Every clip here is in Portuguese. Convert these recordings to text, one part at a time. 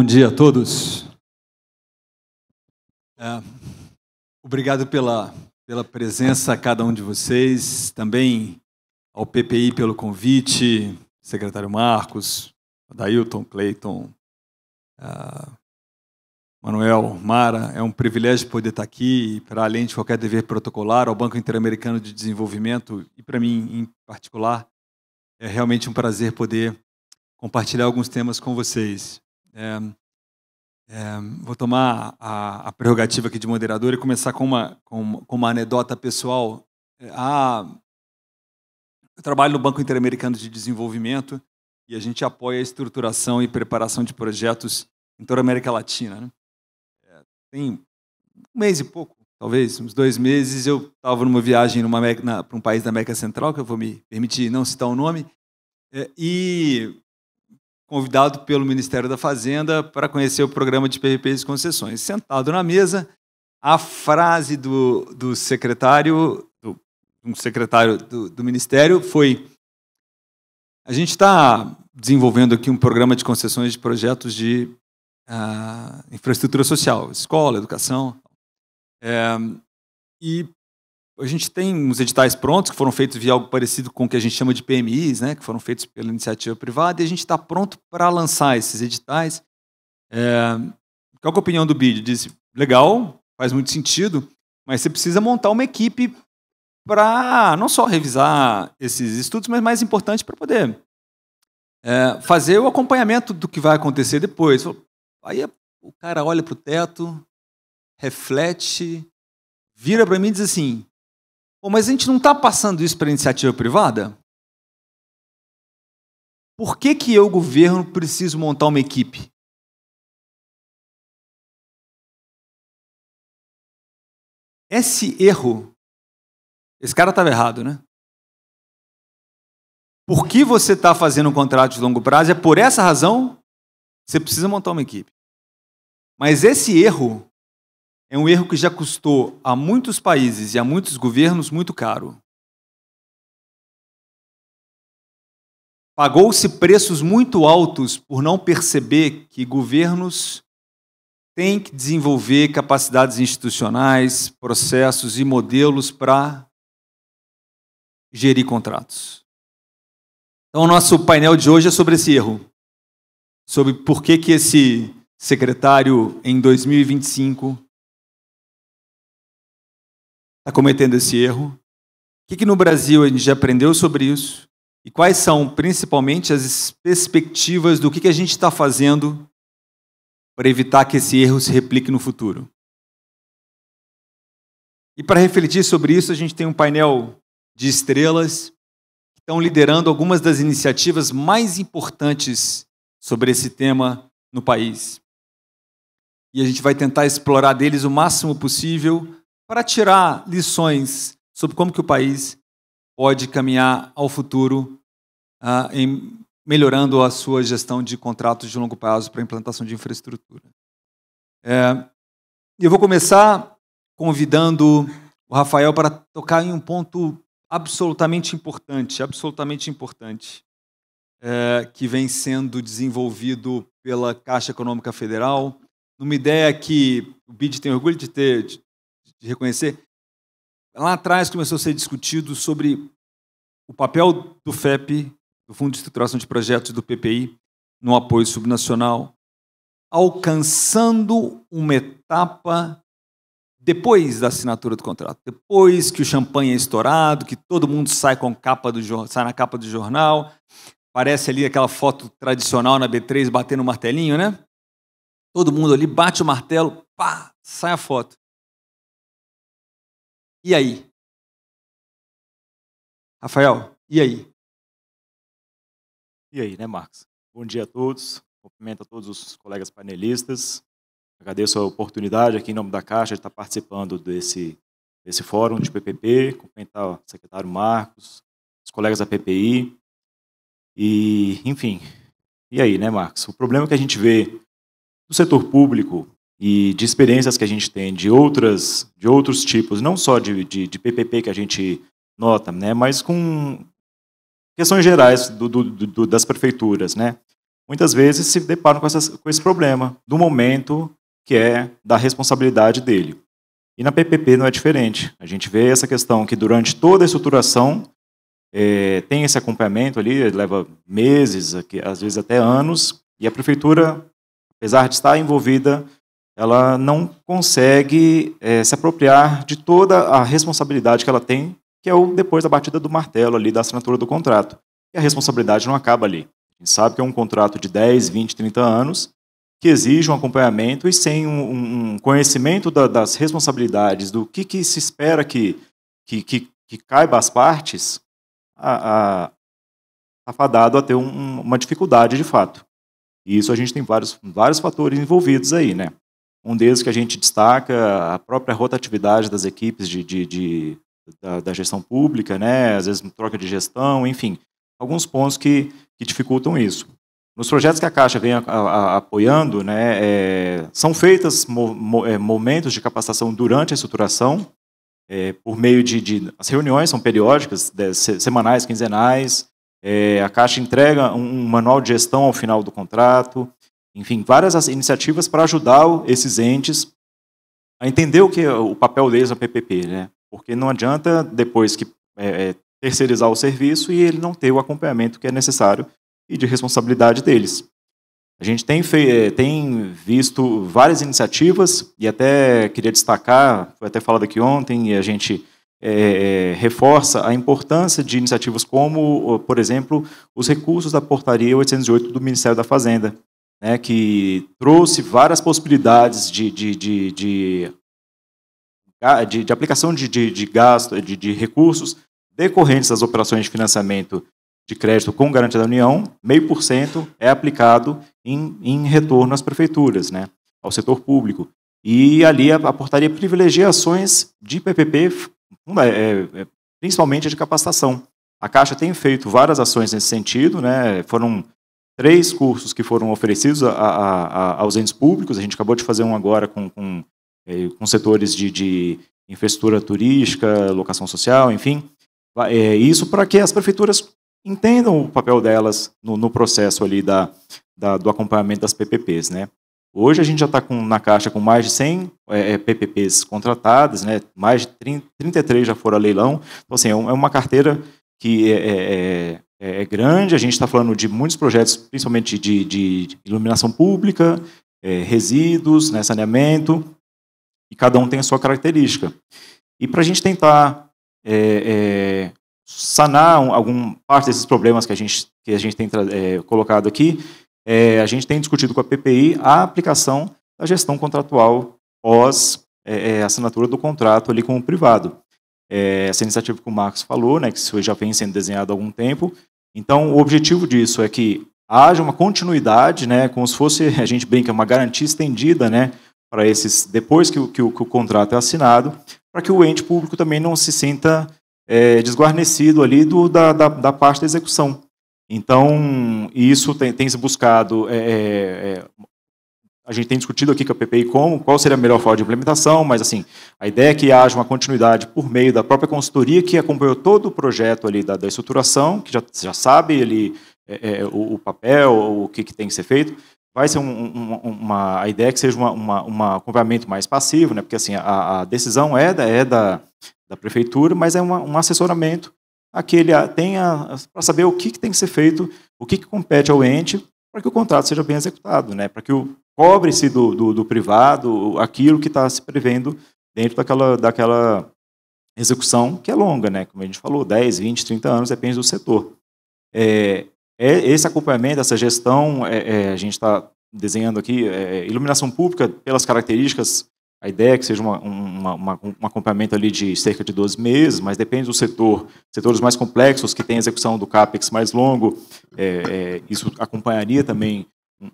Bom dia a todos. Obrigado pela presença a cada um de vocês, também ao PPI pelo convite, secretário Marcos, Adailton, Cleiton, Manuel, Mara. É um privilégio poder estar aqui, para além de qualquer dever protocolar, ao Banco Interamericano de Desenvolvimento, e para mim, em particular, é realmente um prazer poder compartilhar alguns temas com vocês. Vou tomar a prerrogativa aqui de moderador e começar com uma anedota pessoal. Eu trabalho no Banco Interamericano de Desenvolvimento e a gente apoia a estruturação e preparação de projetos em toda a América Latina, né? Tem um mês e pouco, talvez, uns 2 meses, eu estava numa viagem para um país da América Central, que eu vou me permitir não citar o nome, e convidado pelo Ministério da Fazenda para conhecer o programa de PPPs e concessões. Sentado na mesa, a frase do secretário, um secretário do Ministério foi: a gente está desenvolvendo aqui um programa de concessões de projetos de infraestrutura social, escola, educação, e a gente tem uns editais prontos que foram feitos via algo parecido com o que a gente chama de PMIs, né, que foram feitos pela iniciativa privada, e a gente está pronto para lançar esses editais. Qual que é a opinião do BID? Disse: legal, faz muito sentido, mas você precisa montar uma equipe para não só revisar esses estudos, mas mais importante, para poder fazer o acompanhamento do que vai acontecer depois. Aí o cara olha para o teto, reflete, vira para mim e diz assim: mas a gente não está passando isso para a iniciativa privada? Por que eu, governo, preciso montar uma equipe? Esse erro, esse cara estava errado, né? Por que você está fazendo um contrato de longo prazo? É por essa razão que você precisa montar uma equipe. Mas esse erro é um erro que já custou a muitos países e a muitos governos muito caro. Pagou-se preços muito altos por não perceber que governos têm que desenvolver capacidades institucionais, processos e modelos para gerir contratos. Então, o nosso painel de hoje é sobre esse erro, sobre por que esse secretário, em 2025, está cometendo esse erro, o que no Brasil a gente já aprendeu sobre isso, e quais são, principalmente, as perspectivas do que a gente está fazendo para evitar que esse erro se replique no futuro. E para refletir sobre isso, a gente tem um painel de estrelas que estão liderando algumas das iniciativas mais importantes sobre esse tema no país. E a gente vai tentar explorar deles o máximo possível para tirar lições sobre como que o país pode caminhar ao futuro melhorando a sua gestão de contratos de longo prazo para a implantação de infraestrutura. Eu vou começar convidando o Rafael para tocar em um ponto absolutamente importante, que vem sendo desenvolvido pela Caixa Econômica Federal, numa ideia que o BID tem orgulho de reconhecer. Lá atrás começou a ser discutido sobre o papel do FEP, do Fundo de Estruturação de Projetos, do PPI, no apoio subnacional, alcançando uma etapa depois da assinatura do contrato, depois que o champanhe é estourado, que todo mundo sai na capa do jornal, parece ali aquela foto tradicional na B3 batendo o martelinho, né? Todo mundo ali bate o martelo, pá, sai a foto. E aí? Rafael, e aí? E aí, né, Marcos? Bom dia a todos. Cumprimento a todos os colegas panelistas. Agradeço a oportunidade aqui em nome da Caixa de estar participando desse fórum de PPP, cumprimentar o secretário Marcos, os colegas da PPI. E, enfim, e aí, né, Marcos? O problema que a gente vê no setor público e de experiências que a gente tem de outros tipos, não só de PPP que a gente nota, né, mas com questões gerais das prefeituras, né? muitas vezes se deparam com esse problema do momento que é da responsabilidade dele. E na PPP não é diferente. A gente vê essa questão que durante toda a estruturação tem esse acompanhamento ali, leva meses, às vezes até anos, e a prefeitura, apesar de estar envolvida, ela não consegue se apropriar de toda a responsabilidade que ela tem, que é depois da batida do martelo ali, da assinatura do contrato. E a responsabilidade não acaba ali. A gente sabe que é um contrato de 10, 20, 30 anos, que exige um acompanhamento e sem um conhecimento das responsabilidades, do que se espera que caiba às partes, está fadado a ter uma dificuldade de fato. E isso a gente tem vários fatores envolvidos aí, né? Um deles que a gente destaca, a própria rotatividade das equipes da gestão pública, né? Às vezes troca de gestão, enfim, alguns pontos que dificultam isso. Nos projetos que a Caixa vem apoiando, né, são feitos momentos de capacitação durante a estruturação, por meio as reuniões são periódicas, semanais, quinzenais, a Caixa entrega um manual de gestão ao final do contrato, enfim, várias iniciativas para ajudar esses entes a entender o que é o papel deles na PPP, né? Porque não adianta depois que terceirizar o serviço e ele não ter o acompanhamento que é necessário e de responsabilidade deles. A gente tem visto várias iniciativas, e até queria destacar, foi até falado aqui ontem, e a gente reforça a importância de iniciativas como, por exemplo, os recursos da Portaria 808 do Ministério da Fazenda, né, que trouxe várias possibilidades de aplicação de gasto, de recursos decorrentes das operações de financiamento de crédito com garantia da União, 0,5% é aplicado em retorno às prefeituras, né, ao setor público. E ali a portaria privilegia ações de PPP, principalmente de capacitação. A Caixa tem feito várias ações nesse sentido, né, foram 3 cursos que foram oferecidos aos entes públicos, a gente acabou de fazer um agora com setores de infraestrutura turística, locação social, enfim, isso para que as prefeituras entendam o papel delas no processo ali do acompanhamento das PPPs, né. Hoje a gente já está na Caixa com mais de 100 PPPs contratadas, né, mais de 33 já foram a leilão, então assim, é uma carteira que é grande, a gente está falando de muitos projetos, principalmente de iluminação pública, resíduos, né, saneamento, e cada um tem a sua característica. E para a gente tentar sanar alguma parte desses problemas que a gente tem colocado aqui, a gente tem discutido com a PPI a aplicação da gestão contratual pós assinatura do contrato ali com o privado. Essa iniciativa que o Marcos falou, né, que isso já vem sendo desenhado há algum tempo. Então, o objetivo disso é que haja uma continuidade, né, como se fosse, a gente brinca, uma garantia estendida, né, para esses, depois que o contrato é assinado, para que o ente público também não se sinta desguarnecido ali da parte da execução. Então, isso tem se buscado, a gente tem discutido aqui com a PPI qual seria a melhor forma de implementação, mas assim, a ideia é que haja uma continuidade por meio da própria consultoria que acompanhou todo o projeto ali da estruturação, que já sabe ali o papel, o que tem que ser feito. Vai ser a ideia é que seja um acompanhamento mais passivo, né? Porque assim, a decisão da prefeitura, mas é um assessoramento a que ele tenha para saber o que tem que ser feito, o que compete ao ente, para que o contrato seja bem executado, né? Para que cobre-se do privado aquilo que está se prevendo dentro daquela execução que é longa, né? Como a gente falou, 10, 20, 30 anos, depende do setor. Esse acompanhamento, essa gestão, a gente está desenhando aqui, iluminação pública, pelas características, a ideia é que seja um acompanhamento ali de cerca de 12 meses, mas depende do setores mais complexos, que tem execução do CAPEX mais longo, isso acompanharia também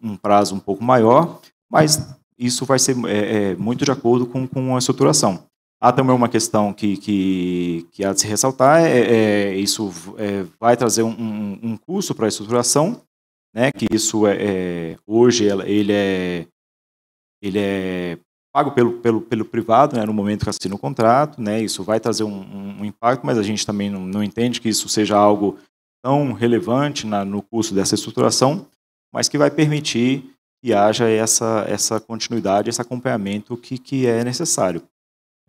um prazo um pouco maior, mas isso vai ser muito de acordo com a estruturação. Há também uma questão que há de se ressaltar, isso vai trazer um custo para a estruturação, né, que isso hoje ele é pago pelo privado, né, no momento que assina o contrato, né, isso vai trazer um impacto, mas a gente também não entende que isso seja algo tão relevante no custo dessa estruturação, mas que vai permitir que haja essa continuidade, esse acompanhamento que é necessário.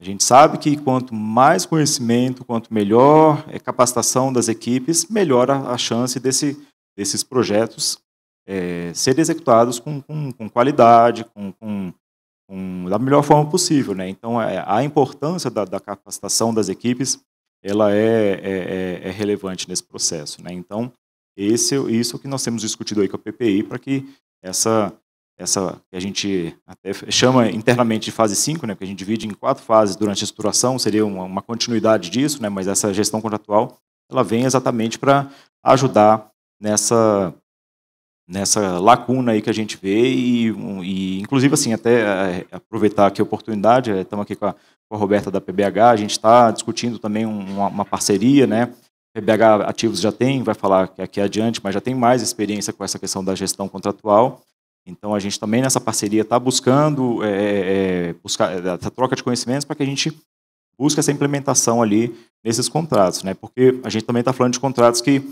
A gente sabe que quanto mais conhecimento, quanto melhor capacitação das equipes, melhor a chance desses projetos serem executados com qualidade, da melhor forma possível, né? Então, a importância da capacitação das equipes, ela é relevante nesse processo, né? Então, isso que nós temos discutido aí com a PPI, para que essa que a gente até chama internamente de fase 5, né, que a gente divide em 4 fases durante a estruturação, seria uma continuidade disso, né, mas essa gestão contratual, ela vem exatamente para ajudar nessa lacuna aí que a gente vê e inclusive, assim, até aproveitar aqui a oportunidade, estamos aqui com a Roberta da PBH, a gente está discutindo também uma parceria, né, PBH Ativos já tem, vai falar aqui adiante, mas já tem mais experiência com essa questão da gestão contratual. Então, a gente também nessa parceria está buscando buscar essa troca de conhecimentos para que a gente busque essa implementação ali nesses contratos, né? Porque a gente também está falando de contratos que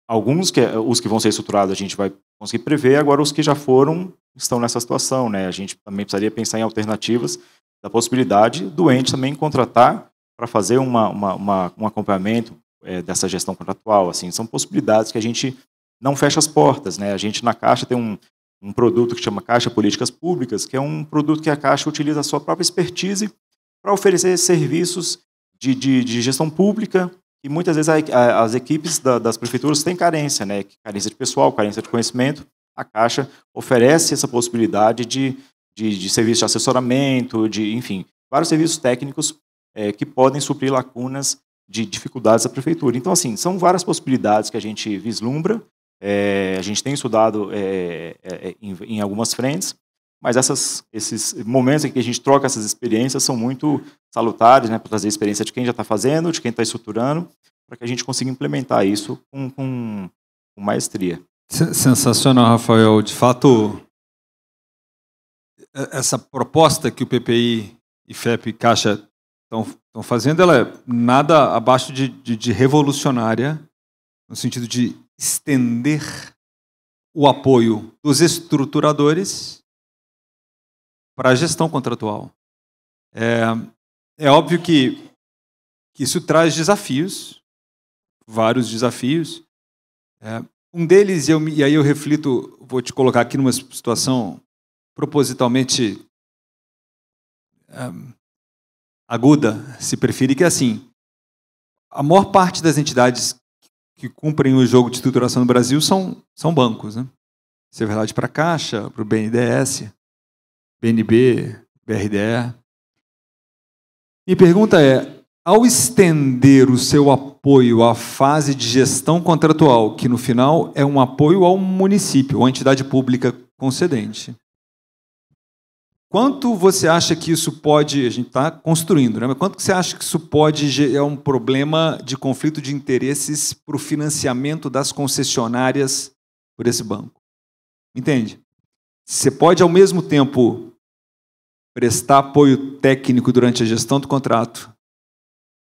alguns os que vão ser estruturados a gente vai conseguir prever, agora os que já foram estão nessa situação, né? A gente também precisaria pensar em alternativas da possibilidade do ente também contratar para fazer um acompanhamento dessa gestão contratual. Assim, são possibilidades que a gente não fecha as portas, né? A gente na Caixa tem um produto que chama Caixa Políticas Públicas, que é um produto que a Caixa utiliza a sua própria expertise para oferecer serviços de gestão pública, e muitas vezes as equipes das prefeituras têm carência, né? Carência de pessoal, carência de conhecimento. A Caixa oferece essa possibilidade de serviço de assessoramento, enfim, vários serviços técnicos que podem suprir lacunas de dificuldades da prefeitura. Então, assim, são várias possibilidades que a gente vislumbra. A gente tem estudado em algumas frentes, mas esses momentos em que a gente troca essas experiências são muito salutares, né, para trazer a experiência de quem já está fazendo, de quem está estruturando, para que a gente consiga implementar isso com maestria. Sensacional, Rafael. De fato, essa proposta que o PPI, IFEP e Caixa estão fazendo, ela é nada abaixo de revolucionária, no sentido de estender o apoio dos estruturadores para a gestão contratual. É óbvio que isso traz desafios, vários desafios. Um deles, e aí eu reflito, vou te colocar aqui numa situação propositalmente aguda, se preferir, que é assim: a maior parte das entidades que cumprem o jogo de estruturação no Brasil são bancos, né? Isso é verdade para a Caixa, para o BNDES, BNB, BRDE. Minha pergunta é, ao estender o seu apoio à fase de gestão contratual, que no final é um apoio ao município, ou à entidade pública concedente, quanto você acha que isso pode, a gente está construindo, né? Mas quanto que você acha que isso pode gerar um problema de conflito de interesses para o financiamento das concessionárias por esse banco? Entende? Você pode, ao mesmo tempo, prestar apoio técnico durante a gestão do contrato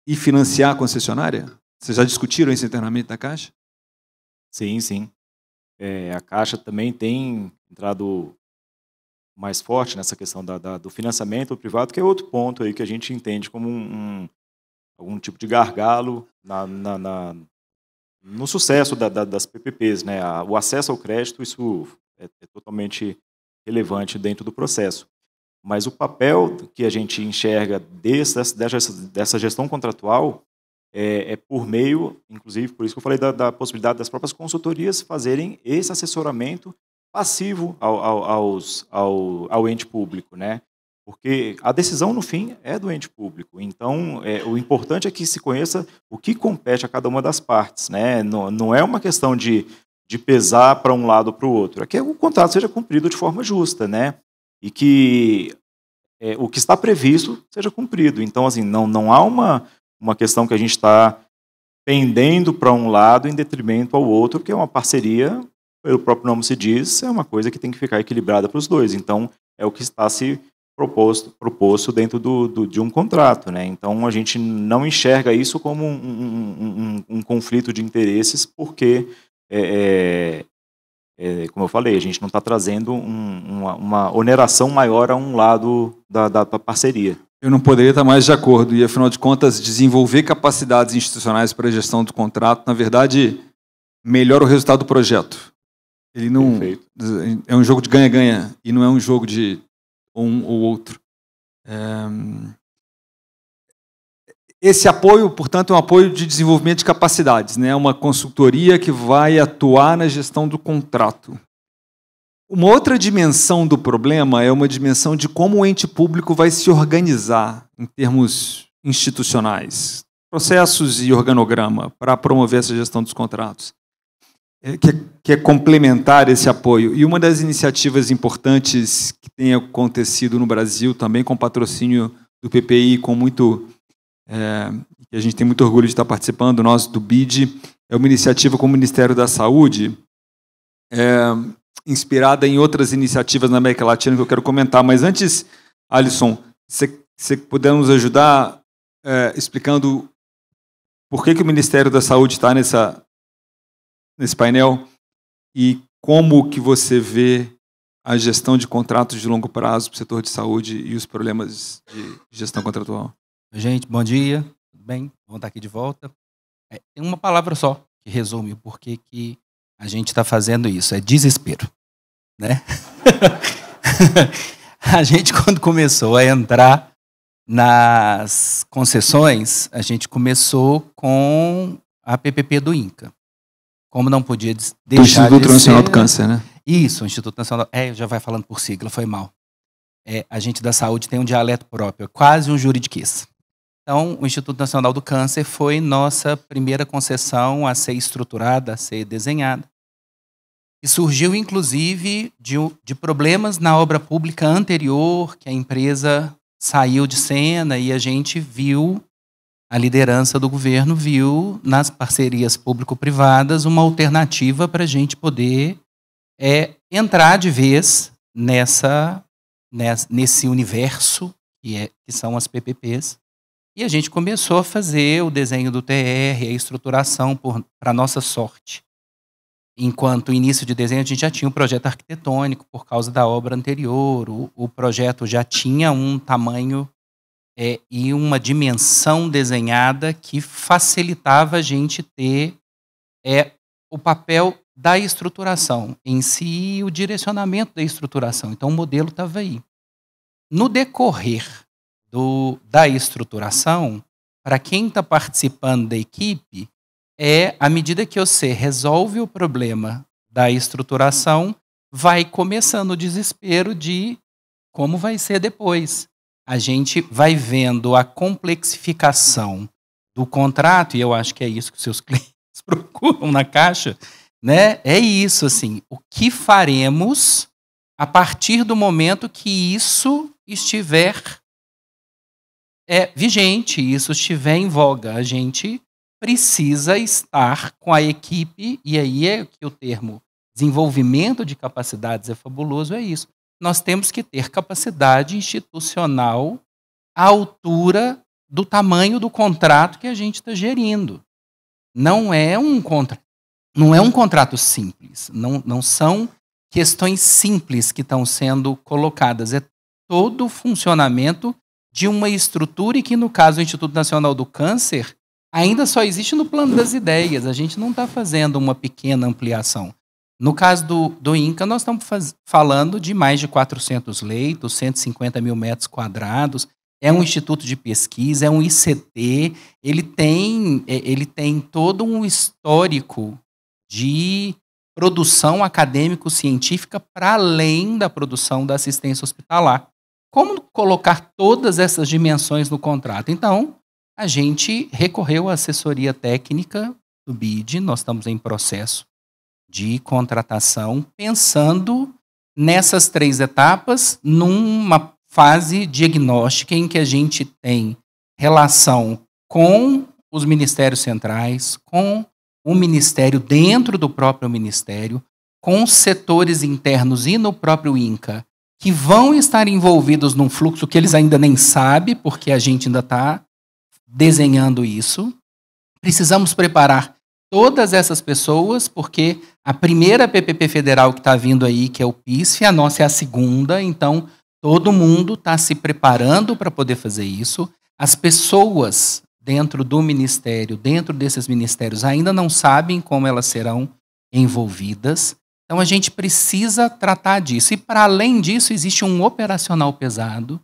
e financiar a concessionária? Vocês já discutiram isso internamente da Caixa? Sim, sim. A Caixa também tem entrado mais forte nessa questão do financiamento privado, que é outro ponto aí que a gente entende como algum tipo de gargalo no sucesso das PPPs, né? O acesso ao crédito, isso é totalmente relevante dentro do processo. Mas o papel que a gente enxerga dessa gestão contratual é por meio, inclusive, por isso que eu falei da possibilidade das próprias consultorias fazerem esse assessoramento passivo ao ente público, né? Porque a decisão, no fim, é do ente público. Então, o importante é que se conheça o que compete a cada uma das partes, né? Não é uma questão de pesar para um lado ou para o outro. É que o contrato seja cumprido de forma justa, né? E que o que está previsto seja cumprido. Então, assim, não há uma questão que a gente está pendendo para um lado em detrimento ao outro, porque é uma parceria, pelo próprio nome se diz, é uma coisa que tem que ficar equilibrada para os dois. Então, é o que está se proposto dentro de um contrato, né? Então, a gente não enxerga isso como um conflito de interesses, porque como eu falei, a gente não está trazendo uma oneração maior a um lado da parceria. Eu não poderia estar mais de acordo. E, afinal de contas, desenvolver capacidades institucionais para a gestão do contrato, na verdade, melhora o resultado do projeto. Ele não é um jogo de ganha-ganha e não é um jogo de um ou outro. Esse apoio, portanto, é um apoio de desenvolvimento de capacidades, né? Uma consultoria que vai atuar na gestão do contrato. Uma outra dimensão do problema é uma dimensão de como o ente público vai se organizar em termos institucionais, processos e organograma para promover essa gestão dos contratos, que é complementar esse apoio. E uma das iniciativas importantes que tem acontecido no Brasil, também com patrocínio do PPI, que a gente tem muito orgulho de estar participando, nós do BID, é uma iniciativa com o Ministério da Saúde, inspirada em outras iniciativas na América Latina que eu quero comentar. Mas antes, Alisson, se puder nos ajudar explicando por que o Ministério da Saúde está nesse painel e como que você vê a gestão de contratos de longo prazo para o setor de saúde e os problemas de gestão contratual. Gente, bom dia, tudo bem? Vamos estar aqui de volta. Tem uma palavra só que resume o porquê que a gente está fazendo isso, é desespero, né? A gente, quando começou a entrar nas concessões, a gente começou com a PPP do INCA. Como não podia deixar Instituto Nacional do Câncer, né? Isso, o Instituto Nacional... já vai falando por sigla, foi mal. A gente da saúde tem um dialeto próprio, é quase um juridiquês. Então, o Instituto Nacional do Câncer foi nossa primeira concessão a ser estruturada, a ser desenhada. E surgiu, inclusive, de problemas na obra pública anterior, que a empresa saiu de cena e a gente viu, a liderança do governo viu nas parcerias público-privadas uma alternativa para a gente poder entrar de vez nesse universo que são as PPPs. E a gente começou a fazer o desenho do TR, a estruturação para nossa sorte. Enquanto início de desenho, a gente já tinha um projeto arquitetônico por causa da obra anterior, o projeto já tinha um tamanho e uma dimensão desenhada que facilitava a gente ter o papel da estruturação em si e o direcionamento da estruturação. Então, o modelo estava aí. No decorrer da estruturação, para quem está participando da equipe, à medida que você resolve o problema da estruturação, vai começando o desespero de como vai ser depois. A gente vai vendo a complexificação do contrato, e eu acho que é isso que os seus clientes procuram na Caixa, né? É isso, assim, o que faremos a partir do momento que isso estiver vigente, isso estiver em voga. A gente precisa estar com a equipe, e aí é que o termo desenvolvimento de capacidades é fabuloso, é isso. Nós temos que ter capacidade institucional à altura do tamanho do contrato que a gente está gerindo. Não é um contrato simples, não são questões simples que estão sendo colocadas, é todo o funcionamento de uma estrutura e que, no caso do Instituto Nacional do Câncer, ainda só existe no plano das ideias. A gente não está fazendo uma pequena ampliação. No caso do INCA, nós estamos falando de mais de 400 leitos, 150 mil metros quadrados. É um instituto de pesquisa, é um ICT. Ele tem todo um histórico de produção acadêmico-científica para além da produção da assistência hospitalar. Como colocar todas essas dimensões no contrato? Então, a gente recorreu à assessoria técnica do BID, nós estamos em processo de contratação, pensando nessas 3 etapas, numa fase diagnóstica em que a gente tem relação com os ministérios centrais, com o ministério dentro do próprio ministério, com os setores internos e no próprio INCA, que vão estar envolvidos num fluxo que eles ainda nem sabem, porque a gente ainda está desenhando isso. Precisamos preparar todas essas pessoas, porque a primeira PPP federal que está vindo aí, que é o PISF, a nossa é a segunda, então todo mundo está se preparando para poder fazer isso. As pessoas dentro do ministério, dentro desses ministérios, ainda não sabem como elas serão envolvidas. Então a gente precisa tratar disso. E para além disso, existe um operacional pesado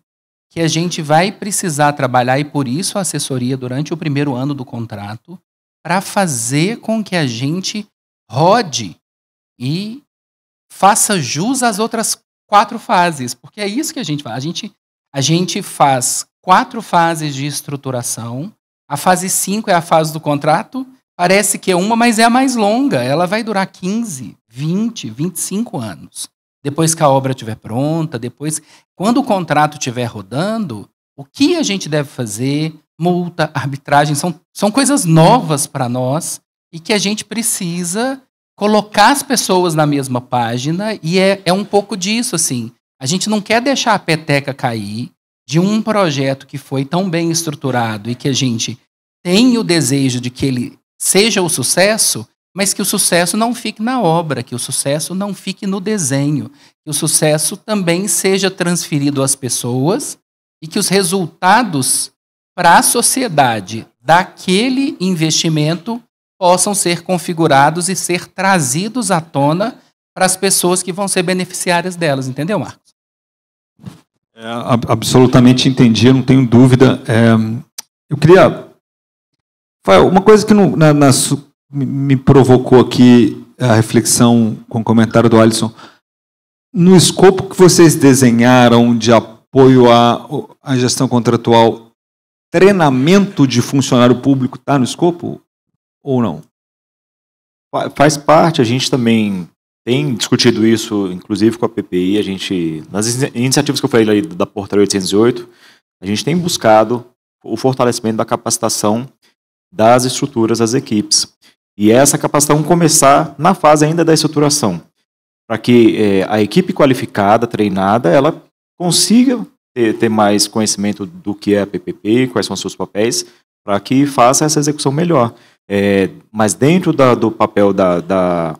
que a gente vai precisar trabalhar, e por isso a assessoria durante o primeiro ano do contrato, para fazer com que a gente rode e faça jus às outras 4 fases, porque é isso que a gente faz. A gente faz 4 fases de estruturação. A fase 5 é a fase do contrato, parece que é uma, mas é a mais longa. Ela vai durar 15, 20, 25 anos. Depois que a obra estiver pronta, depois, quando o contrato estiver rodando, o que a gente deve fazer, multa, arbitragem, são coisas novas para nós e que a gente precisa colocar as pessoas na mesma página, e é um pouco disso, assim. A gente não quer deixar a peteca cair de um projeto que foi tão bem estruturado e que a gente tem o desejo de que ele seja o sucesso, mas que o sucesso não fique na obra, que o sucesso não fique no desenho, que o sucesso também seja transferido às pessoas e que os resultados para a sociedade daquele investimento possam ser configurados e ser trazidos à tona para as pessoas que vão ser beneficiárias delas. Entendeu, Marcos? Absolutamente entendi, não tenho dúvida. Eu queria... Uma coisa que me provocou aqui a reflexão com o comentário do Alisson. No escopo que vocês desenharam de apoio à gestão contratual, treinamento de funcionário público está no escopo ou não? Faz parte, a gente também tem discutido isso, inclusive com a PPI, nas iniciativas que eu falei da Portaria 808, a gente tem buscado o fortalecimento da capacitação das estruturas, das equipes. E essa capacitação começar na fase ainda da estruturação, para que a equipe qualificada, treinada, ela consiga ter mais conhecimento do que é a PPP, quais são os seus papéis, para que faça essa execução melhor. Mas dentro do papel da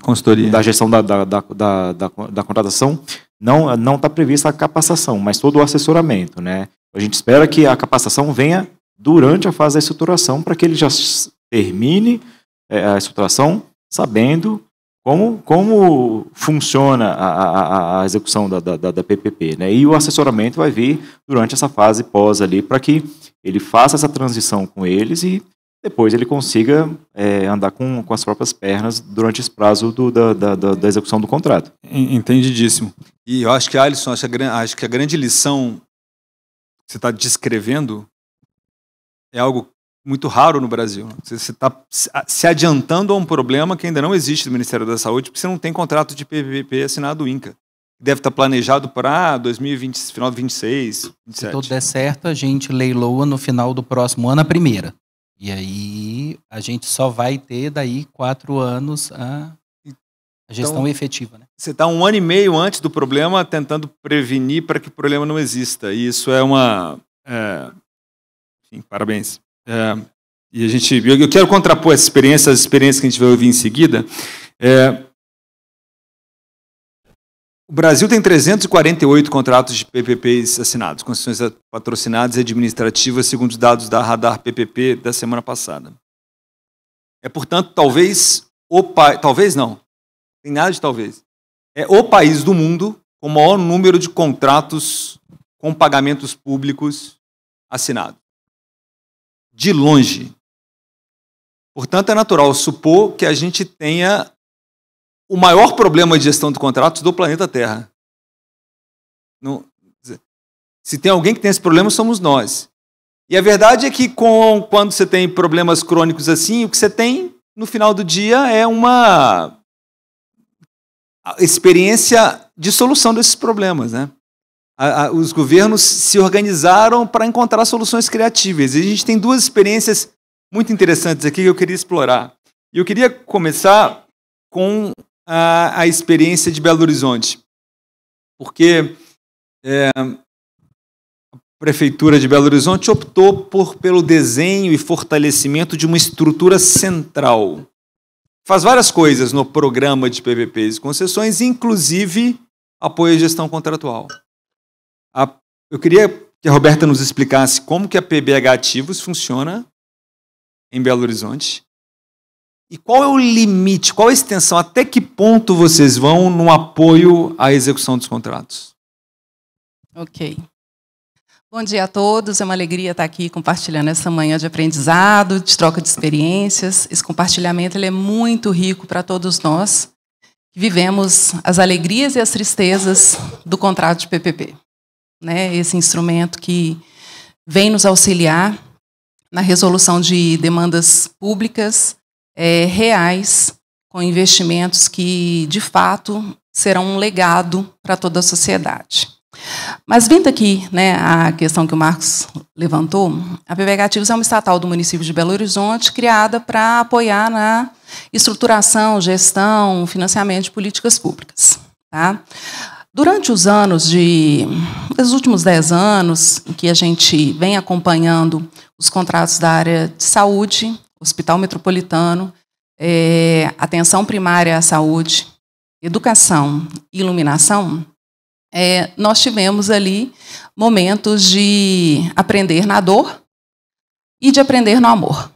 consultoria, da gestão da contratação, não está prevista a capacitação, mas todo o assessoramento, né? A gente espera que a capacitação venha durante a fase da estruturação, para que ele já termine a estruturação sabendo como funciona a execução da PPP, né? E o assessoramento vai vir durante essa fase pós ali, para que ele faça essa transição com eles e depois ele consiga andar com as próprias pernas durante esse prazo da execução do contrato. Entendidíssimo. E eu acho que, Alisson, acho que a grande lição que você está descrevendo é algo muito raro no Brasil. Você está se adiantando a um problema que ainda não existe no Ministério da Saúde, porque você não tem contrato de PPP assinado do INCA. Deve estar planejado para 2020, final de 26, 27. Se tudo der certo, a gente leiloa no final do próximo ano a primeira. E aí a gente só vai ter daí 4 anos a gestão efetiva, né? Você está 1 ano e meio antes do problema tentando prevenir para que o problema não exista. E isso é uma... Enfim, parabéns. E eu quero contrapor essa experiência, as experiências que a gente vai ouvir em seguida. O Brasil tem 348 contratos de PPPs assinados, concessões patrocinadas e administrativas, segundo os dados da Radar PPP da semana passada. Portanto, talvez não, tem nada de talvez. É o país do mundo com o maior número de contratos com pagamentos públicos assinados. De longe. Portanto, é natural supor que a gente tenha o maior problema de gestão de contratos do planeta Terra. Se tem alguém que tem esse problema, somos nós. E a verdade é que quando você tem problemas crônicos assim, o que você tem, no final do dia, é uma experiência de solução desses problemas, né? Os governos se organizaram para encontrar soluções criativas. E a gente tem 2 experiências muito interessantes aqui que eu queria explorar. E eu queria começar com a experiência de Belo Horizonte. Porque Prefeitura de Belo Horizonte optou pelo desenho e fortalecimento de uma estrutura central. Faz várias coisas no programa de PPPs e concessões, inclusive apoio à gestão contratual. Eu queria que a Roberta nos explicasse como que a PBH Ativos funciona em Belo Horizonte e qual é o limite, qual a extensão, até que ponto vocês vão no apoio à execução dos contratos. Ok. Bom dia a todos, é uma alegria estar aqui compartilhando essa manhã de aprendizado, de troca de experiências. Esse compartilhamento ele é muito rico para todos nós que vivemos as alegrias e as tristezas do contrato de PPP. Né? Esse instrumento que vem nos auxiliar na resolução de demandas públicas reais, com investimentos que, de fato, serão um legado para toda a sociedade. Mas, vindo aqui, né, a questão que o Marcos levantou, a PBH Ativos é uma estatal do município de Belo Horizonte, criada para apoiar na estruturação, gestão, financiamento de políticas públicas. Tá? Durante os últimos 10 anos, em que a gente vem acompanhando os contratos da área de saúde, Hospital Metropolitano, atenção primária à saúde, educação e iluminação, nós tivemos ali momentos de aprender na dor e de aprender no amor.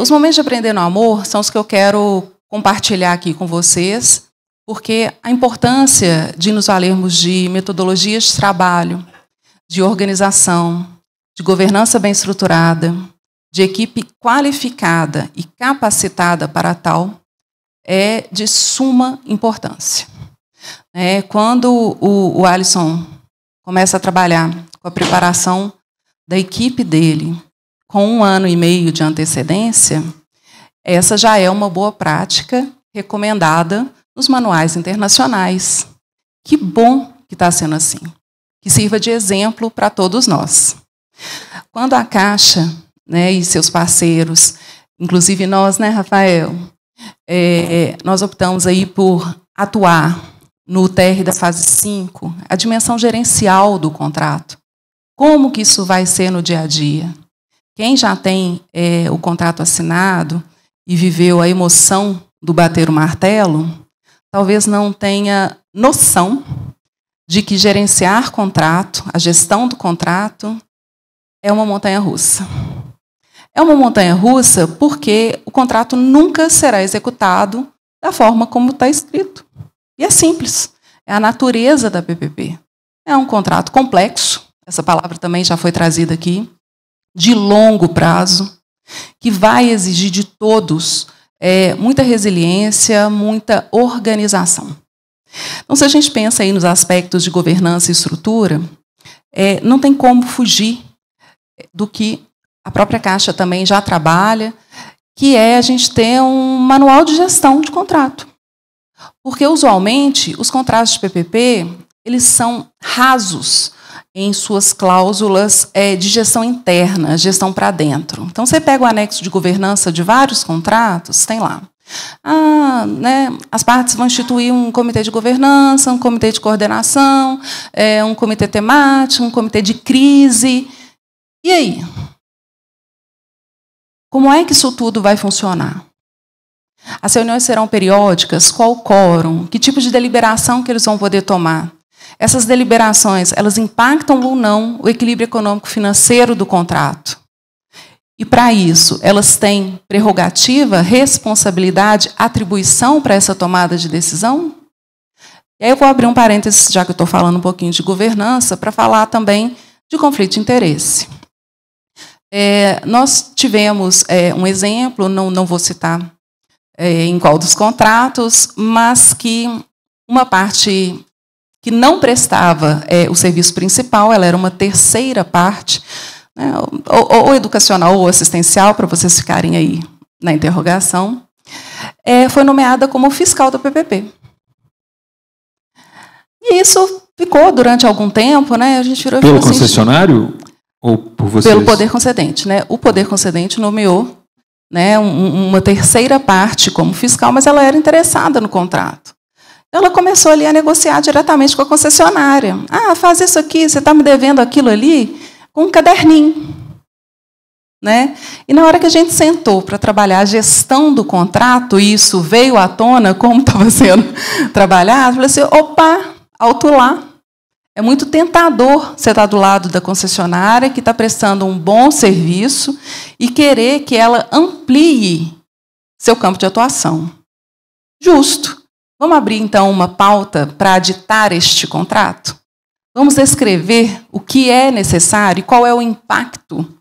Os momentos de aprender no amor são os que eu quero compartilhar aqui com vocês, porque a importância de nos valermos de metodologias de trabalho, de organização, de governança bem estruturada, de equipe qualificada e capacitada para tal, é de suma importância. Quando o Alisson começa a trabalhar com a preparação da equipe dele com 1 ano e meio de antecedência, essa já é uma boa prática recomendada nos manuais internacionais. Que bom que está sendo assim. Que sirva de exemplo para todos nós. Quando a Caixa, né, e seus parceiros, inclusive nós, né, Rafael, nós optamos aí por atuar no TR da fase 5, a dimensão gerencial do contrato. Como que isso vai ser no dia a dia? Quem já tem o contrato assinado e viveu a emoção do bater o martelo, talvez não tenha noção de que gerenciar contrato, a gestão do contrato, é uma montanha-russa. É uma montanha-russa porque o contrato nunca será executado da forma como está escrito. E é simples, é a natureza da PPP. É um contrato complexo, essa palavra também já foi trazida aqui, de longo prazo, que vai exigir de todos muita resiliência, muita organização. Então, se a gente pensa aí nos aspectos de governança e estrutura, não tem como fugir do que a própria Caixa também já trabalha, que é a gente ter um manual de gestão de contrato. Porque, usualmente, os contratos de PPP eles são rasos em suas cláusulas de gestão interna, gestão para dentro. Então, você pega o anexo de governança de vários contratos, tem lá. As partes vão instituir um comitê de governança, um comitê de coordenação, um comitê temático, um comitê de crise. E aí? Como é que isso tudo vai funcionar? As reuniões serão periódicas? Qual o quórum? Que tipo de deliberação que eles vão poder tomar? Essas deliberações, elas impactam ou não o equilíbrio econômico-financeiro do contrato? E, para isso, elas têm prerrogativa, responsabilidade, atribuição para essa tomada de decisão? E aí eu vou abrir um parênteses, já que eu estou falando um pouquinho de governança, para falar também de conflito de interesse. Nós tivemos um exemplo, não vou citar em qual dos contratos, mas que uma parte que não prestava o serviço principal, ela era uma terceira parte, né, ou educacional ou assistencial, para vocês ficarem aí na interrogação, foi nomeada como fiscal da PPP. E isso ficou durante algum tempo, né? A gente virou pelo concessionário ou por vocês? Pelo poder concedente, né? O poder concedente nomeou, né, uma terceira parte como fiscal, mas ela era interessada no contrato. Ela começou ali a negociar diretamente com a concessionária. Ah, faz isso aqui, você está me devendo aquilo ali, com um caderninho. Né? E na hora que a gente sentou para trabalhar a gestão do contrato, e isso veio à tona, como estava sendo trabalhado, eu falei assim, opa, alto lá. É muito tentador você estar do lado da concessionária, que está prestando um bom serviço, e querer que ela amplie seu campo de atuação. Justo. Vamos abrir, então, uma pauta para aditar este contrato? Vamos descrever o que é necessário e qual é o impacto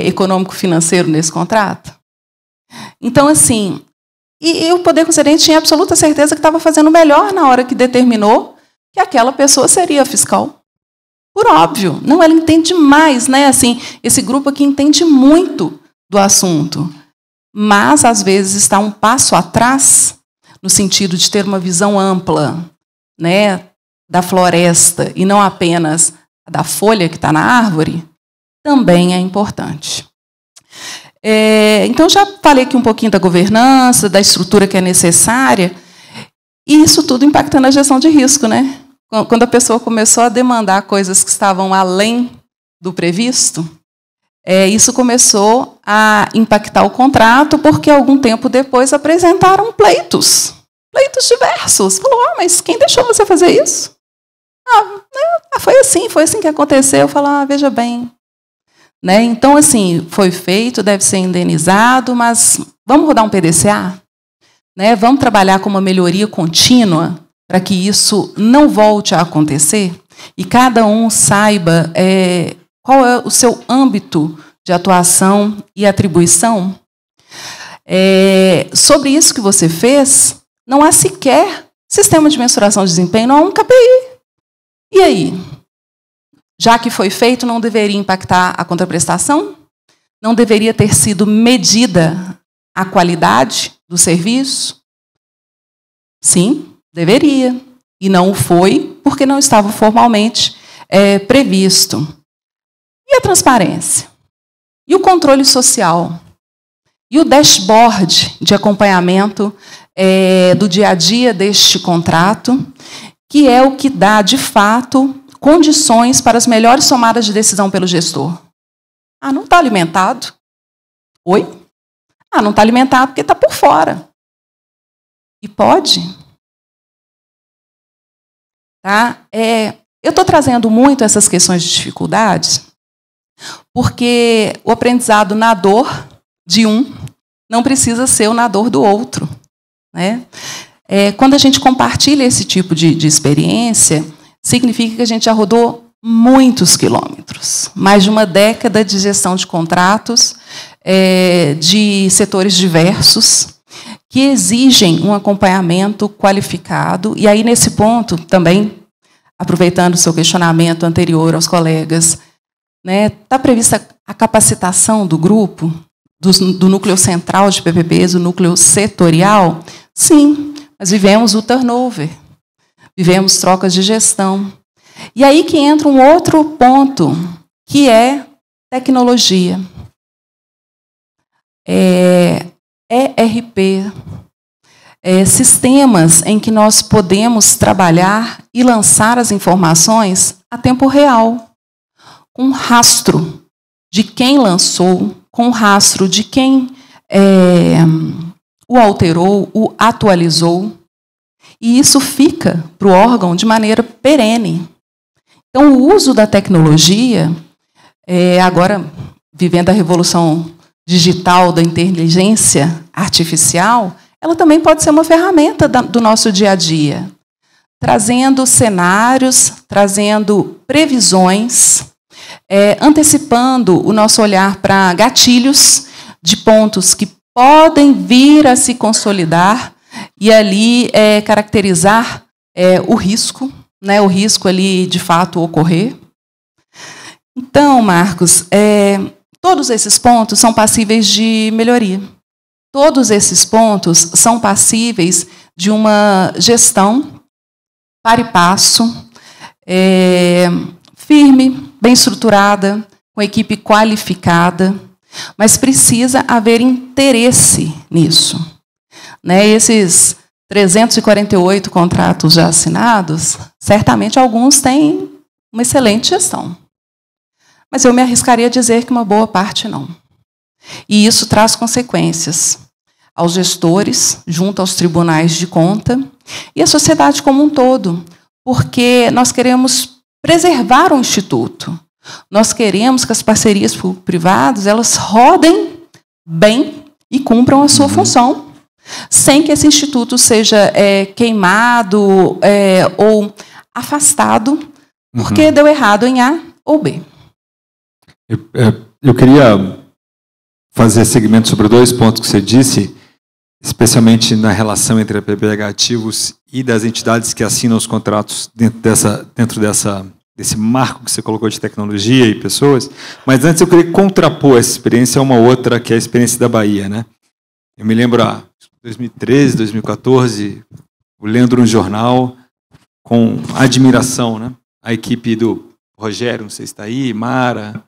econômico-financeiro nesse contrato? Então, assim, e o poder concedente tinha absoluta certeza que estava fazendo melhor na hora que determinou que aquela pessoa seria fiscal. Por óbvio. Não, ela entende mais, né? Assim, esse grupo aqui entende muito do assunto, mas, às vezes, está um passo atrás no sentido de ter uma visão ampla, né, da floresta e não apenas da folha que está na árvore, também é importante. Então, já falei aqui um pouquinho da governança, da estrutura que é necessária, e isso tudo impactando a gestão de risco, né? Quando a pessoa começou a demandar coisas que estavam além do previsto, isso começou a impactar o contrato, porque algum tempo depois apresentaram pleitos diversos. Falou, mas quem deixou você fazer isso? Foi assim que aconteceu. Eu falo, veja bem. Né? Então, assim, foi feito, deve ser indenizado, mas vamos rodar um PDCA? Né? Vamos trabalhar com uma melhoria contínua para que isso não volte a acontecer? E cada um saiba qual é o seu âmbito de atuação e atribuição? Sobre isso que você fez, não há sequer sistema de mensuração de desempenho, não há um KPI. E aí? Já que foi feito, não deveria impactar a contraprestação? Não deveria ter sido medida a qualidade do serviço? Sim, deveria. E não o foi, porque não estava formalmente previsto. E a transparência? E o controle social? E o dashboard de acompanhamento do dia a dia deste contrato, que é o que dá, de fato, condições para as melhores tomadas de decisão pelo gestor. Não está alimentado? Oi? Não está alimentado porque está por fora. E pode? Tá? Eu estou trazendo muito essas questões de dificuldades, porque o aprendizado na dor de um não precisa ser o na dor do outro. Né? Quando a gente compartilha esse tipo de experiência, significa que a gente já rodou muitos quilômetros, mais de uma década de gestão de contratos, de setores diversos, que exigem um acompanhamento qualificado. E aí, nesse ponto, também, aproveitando o seu questionamento anterior aos colegas, né, está prevista a capacitação do grupo, do núcleo central de PPPs, o núcleo setorial? Sim, mas vivemos o turnover. Vivemos trocas de gestão. E aí que entra um outro ponto, que é tecnologia. ERP. Sistemas em que nós podemos trabalhar e lançar as informações a tempo real, com rastro de quem lançou, com rastro de quem o alterou, o atualizou. E isso fica para o órgão de maneira perene. Então, o uso da tecnologia, agora, vivendo a revolução digital da inteligência artificial, ela também pode ser uma ferramenta do nosso dia a dia, trazendo cenários, trazendo previsões, antecipando o nosso olhar para gatilhos de pontos que podem vir a se consolidar e ali caracterizar o risco, né, o risco ali de fato ocorrer. Então, Marcos, todos esses pontos são passíveis de melhoria. Todos esses pontos são passíveis de uma gestão para e passo, firme, bem estruturada, com equipe qualificada, mas precisa haver interesse nisso. Né? Esses 348 contratos já assinados, certamente alguns têm uma excelente gestão. Mas eu me arriscaria a dizer que uma boa parte não. E isso traz consequências aos gestores, junto aos tribunais de conta, e à sociedade como um todo, porque nós queremos preservar o Instituto. Nós queremos que as parcerias público-privadas elas rodem bem e cumpram a sua função, sem que esse instituto seja queimado ou afastado, porque deu errado em A ou B. Eu queria fazer segmento sobre 2 pontos que você disse, especialmente na relação entre a PPH Ativos e das entidades que assinam os contratos dentro desse marco que você colocou de tecnologia e pessoas. Mas antes eu queria contrapor essa experiência a uma outra, que é a experiência da Bahia, né? Eu me lembro, em 2013, 2014, lendo um jornal com admiração, né? A equipe do Rogério, não sei se está aí, Mara,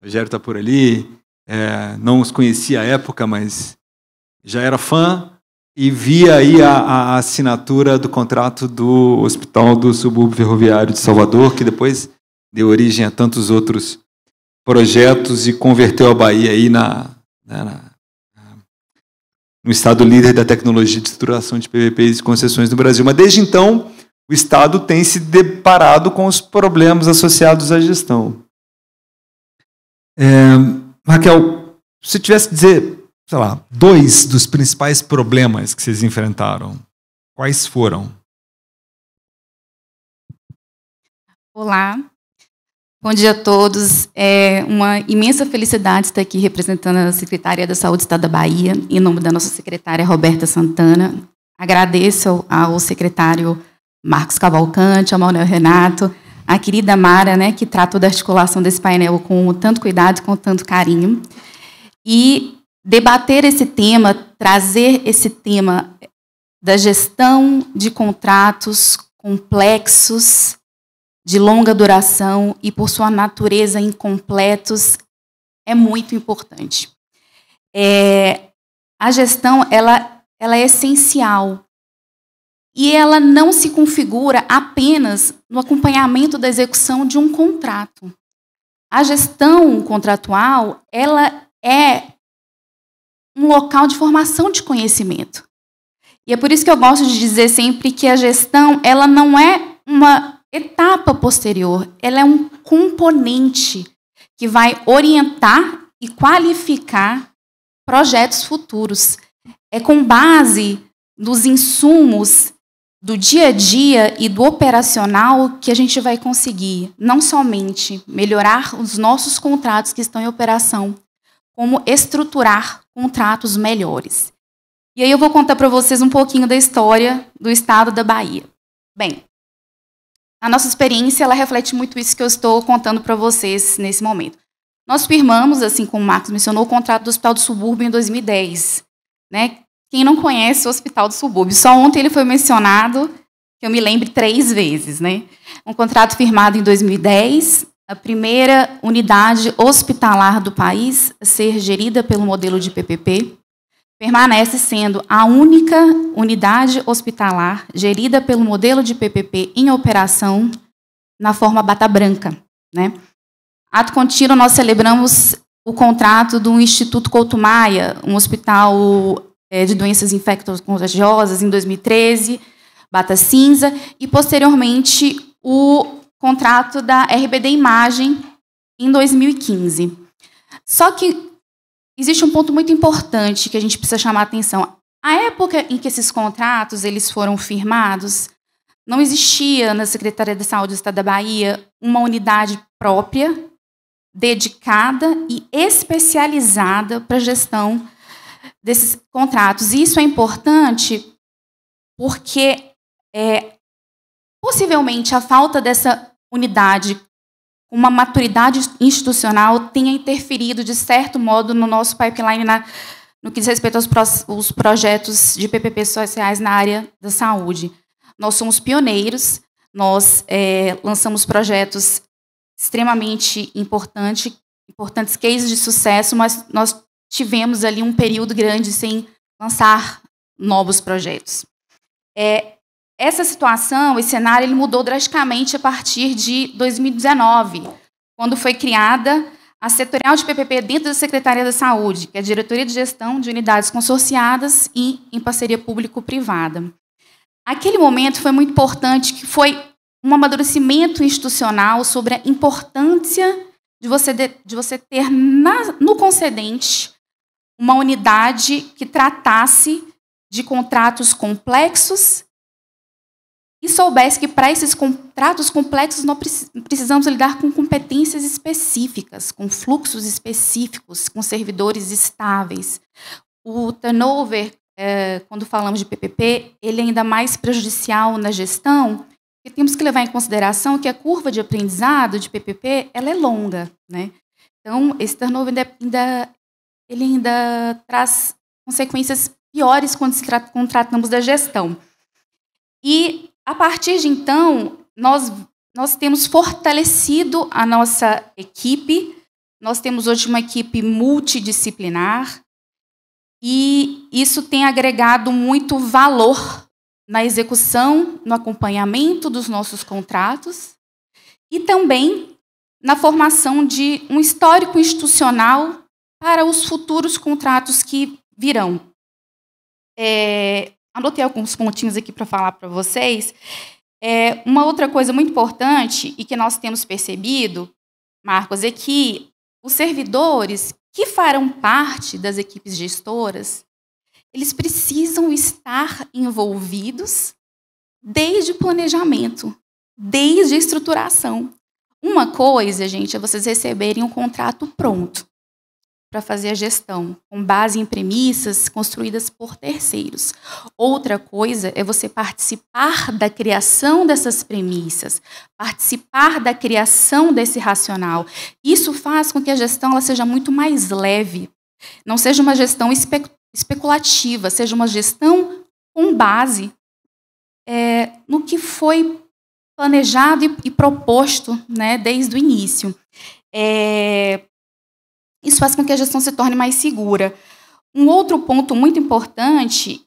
Rogério está por ali, não os conhecia à época, mas já era fã, e via aí a assinatura do contrato do Hospital do Subúrbio Ferroviário de Salvador, que depois deu origem a tantos outros projetos e converteu a Bahia aí no estado líder da tecnologia de estruturação de PPPs e concessões no Brasil. Mas desde então, o Estado tem se deparado com os problemas associados à gestão. Raquel, se você tivesse que dizer, sei lá, 2 dos principais problemas que vocês enfrentaram, quais foram? Olá, bom dia a todos. É uma imensa felicidade estar aqui representando a Secretaria da Saúde do Estado da Bahia, em nome da nossa secretária Roberta Santana. Agradeço ao secretário Marcos Cavalcante, ao Manuel Renato, a querida Mara, né, que tratou da articulação desse painel com tanto cuidado e com tanto carinho. E debater esse tema, trazer esse tema da gestão de contratos complexos, de longa duração e, por sua natureza, incompletos, é muito importante. A gestão ela é essencial e ela não se configura apenas no acompanhamento da execução de um contrato. A gestão contratual ela é um local de formação de conhecimento. E é por isso que eu gosto de dizer sempre que a gestão ela não é uma etapa posterior, ela é um componente que vai orientar e qualificar projetos futuros. É com base nos insumos do dia a dia e do operacional que a gente vai conseguir não somente melhorar os nossos contratos que estão em operação, como estruturar contratos melhores. E aí eu vou contar para vocês um pouquinho da história do Estado da Bahia. Bem, a nossa experiência ela reflete muito isso que eu estou contando para vocês nesse momento. Nós firmamos, assim como o Marcos mencionou, o contrato do Hospital do Subúrbio em 2010. Né? Quem não conhece o Hospital do Subúrbio, só ontem ele foi mencionado, que eu me lembre 3 vezes. Né? Um contrato firmado em 2010, a primeira unidade hospitalar do país a ser gerida pelo modelo de PPP, permanece sendo a única unidade hospitalar gerida pelo modelo de PPP em operação na forma bata branca. Né? Ato contínuo, nós celebramos o contrato do Instituto Couto Maia, um hospital de doenças infecto-contagiosas, em 2013, bata cinza, e, posteriormente, o contrato da RBD Imagem, em 2015. Só que existe um ponto muito importante que a gente precisa chamar a atenção. A época em que esses contratos eles foram firmados, não existia na Secretaria da Saúde do Estado da Bahia uma unidade própria, dedicada e especializada para a gestão desses contratos. E isso é importante porque, possivelmente, a falta dessa unidade com uma maturidade institucional tenha interferido, de certo modo, no nosso pipeline, no que diz respeito aos projetos de PPP sociais na área da saúde. Nós somos pioneiros, nós lançamos projetos extremamente importantes cases de sucesso, mas nós tivemos ali um período grande sem lançar novos projetos. Essa situação, esse cenário, ele mudou drasticamente a partir de 2019, quando foi criada a setorial de PPP dentro da Secretaria da Saúde, que é a Diretoria de Gestão de Unidades Consorciadas e em parceria público-privada. Aquele momento foi muito importante, que foi um amadurecimento institucional sobre a importância de você ter no concedente uma unidade que tratasse de contratos complexos e soubesse que, para esses contratos complexos, nós precisamos lidar com competências específicas, com fluxos específicos, com servidores estáveis. O turnover, quando falamos de PPP, ele é ainda mais prejudicial na gestão, porque temos que levar em consideração que a curva de aprendizado de PPP ela é longa, né? Então, esse turnover ainda traz consequências piores quando tratamos da gestão. E, a partir de então, nós temos fortalecido a nossa equipe, nós temos hoje uma equipe multidisciplinar, e isso tem agregado muito valor na execução, no acompanhamento dos nossos contratos e também na formação de um histórico institucional para os futuros contratos que virão. Anotei alguns pontinhos aqui para falar para vocês. Uma outra coisa muito importante e que nós temos percebido, Marcos, é que os servidores que farão parte das equipes gestoras, eles precisam estar envolvidos desde o planejamento, desde a estruturação. Uma coisa, gente, é vocês receberem um contrato pronto para fazer a gestão, com base em premissas construídas por terceiros. Outra coisa é você participar da criação dessas premissas, participar da criação desse racional. Isso faz com que a gestão ela seja muito mais leve, não seja uma gestão especulativa, seja uma gestão com base no que foi planejado e proposto, né, desde o início. Isso faz com que a gestão se torne mais segura. Um outro ponto muito importante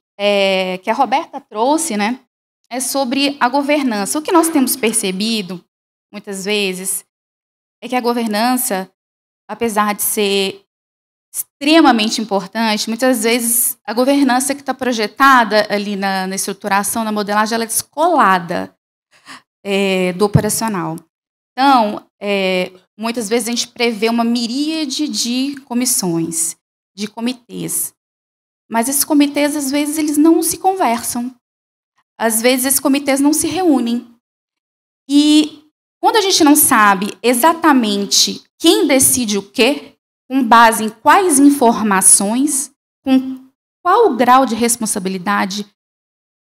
que a Roberta trouxe, né, é sobre a governança. O que nós temos percebido, muitas vezes, é que a governança, apesar de ser extremamente importante, muitas vezes a governança que está projetada ali na estruturação, na modelagem, ela é descolada do operacional. Então, muitas vezes a gente prevê uma miríade de comissões, de comitês. Mas esses comitês, às vezes, eles não se conversam. Às vezes, esses comitês não se reúnem. E quando a gente não sabe exatamente quem decide o quê, com base em quais informações, com qual grau de responsabilidade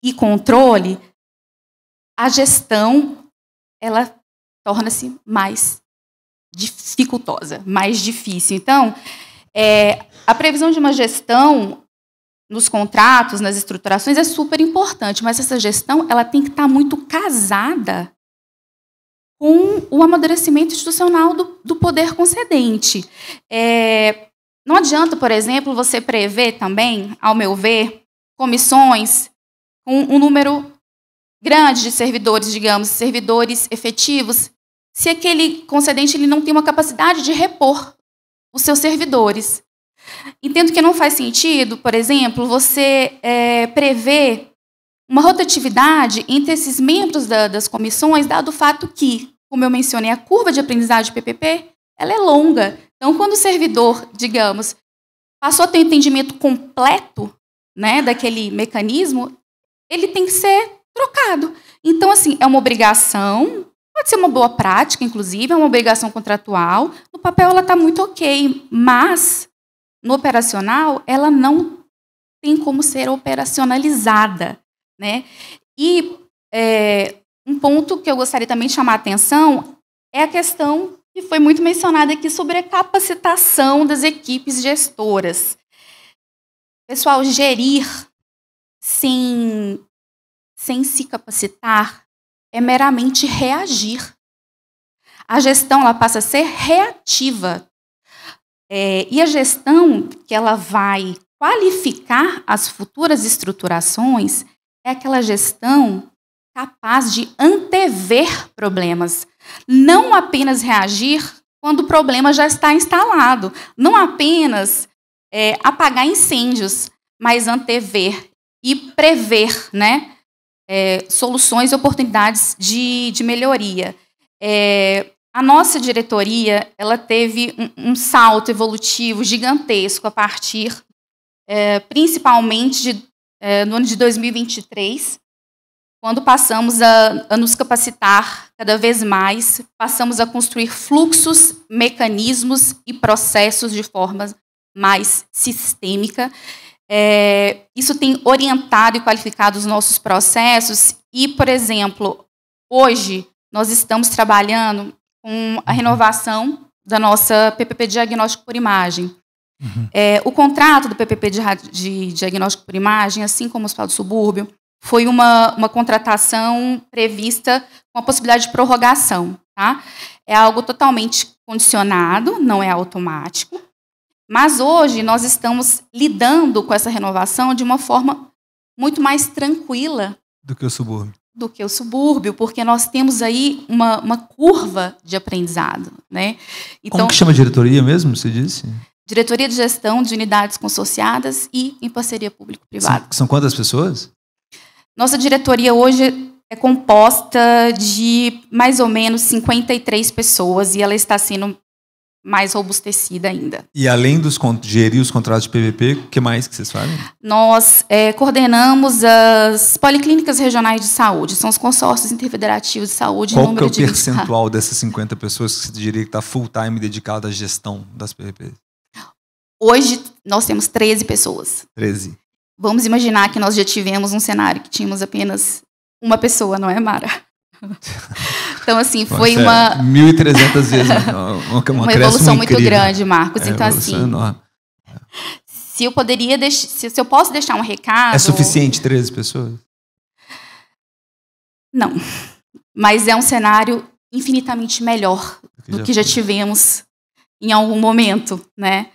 e controle, a gestão ela torna-se mais dificultosa, mais difícil. Então, a previsão de uma gestão nos contratos, nas estruturações, é super importante, mas essa gestão ela tem que estar muito casada com o amadurecimento institucional do poder concedente. Não adianta, por exemplo, você prever também, ao meu ver, comissões com um número grande de servidores, digamos, servidores efetivos, se aquele concedente ele não tem uma capacidade de repor os seus servidores. Entendo que não faz sentido, por exemplo, você prever uma rotatividade entre esses membros das comissões, dado o fato que, como eu mencionei, a curva de aprendizagem de PPP ela é longa. Então, quando o servidor, digamos, passou a ter um entendimento completo, né, daquele mecanismo, ele tem que ser trocado. Então, assim, é uma obrigação, pode ser uma boa prática, inclusive, é uma obrigação contratual. No papel ela está muito ok, mas no operacional ela não tem como ser operacionalizada, né? E um ponto que eu gostaria também de chamar a atenção é a questão que foi muito mencionada aqui sobre a capacitação das equipes gestoras. Pessoal, gerir sem se capacitar é meramente reagir. A gestão ela passa a ser reativa. E a gestão que ela vai qualificar as futuras estruturações, é aquela gestão capaz de antever problemas, não apenas reagir quando o problema já está instalado, não apenas apagar incêndios, mas antever e prever, né, soluções e oportunidades de melhoria. A nossa diretoria ela teve um salto evolutivo gigantesco a partir, principalmente, no ano de 2023, quando passamos a nos capacitar cada vez mais, passamos a construir fluxos, mecanismos e processos de forma mais sistêmica. Isso tem orientado e qualificado os nossos processos e, por exemplo, hoje nós estamos trabalhando com a renovação da nossa PPP de diagnóstico por imagem. Uhum. O contrato do PPP de diagnóstico por imagem, assim como o Hospital do Subúrbio, foi uma contratação prevista com a possibilidade de prorrogação. Tá? É algo totalmente condicionado, não é automático, mas hoje nós estamos lidando com essa renovação de uma forma muito mais tranquila do que o subúrbio. Porque nós temos aí uma curva de aprendizado. Né? Então, como que chama a diretoria mesmo, você disse? Diretoria de Gestão de Unidades Consorciadas e em parceria público-privada. São quantas pessoas? Nossa diretoria hoje é composta de mais ou menos 53 pessoas e ela está sendo mais robustecida ainda. E além de gerir os contratos de PPP, o que mais que vocês fazem? Nós coordenamos as policlínicas regionais de saúde, são os consórcios interfederativos de saúde. Qual que é o percentual dessas 50 pessoas que você diria que está full time dedicado à gestão das PPPs? Hoje nós temos 13 pessoas. 13. Vamos imaginar que nós já tivemos um cenário que tínhamos apenas uma pessoa, não é, Mara? Então, assim, foi uma... 1.300 vezes. Uma evolução muito grande, Marcos. Então, assim, enorme. Se eu posso deixar um recado... É suficiente 13 pessoas? Não. Mas é um cenário infinitamente melhor do que já tivemos em algum momento, né?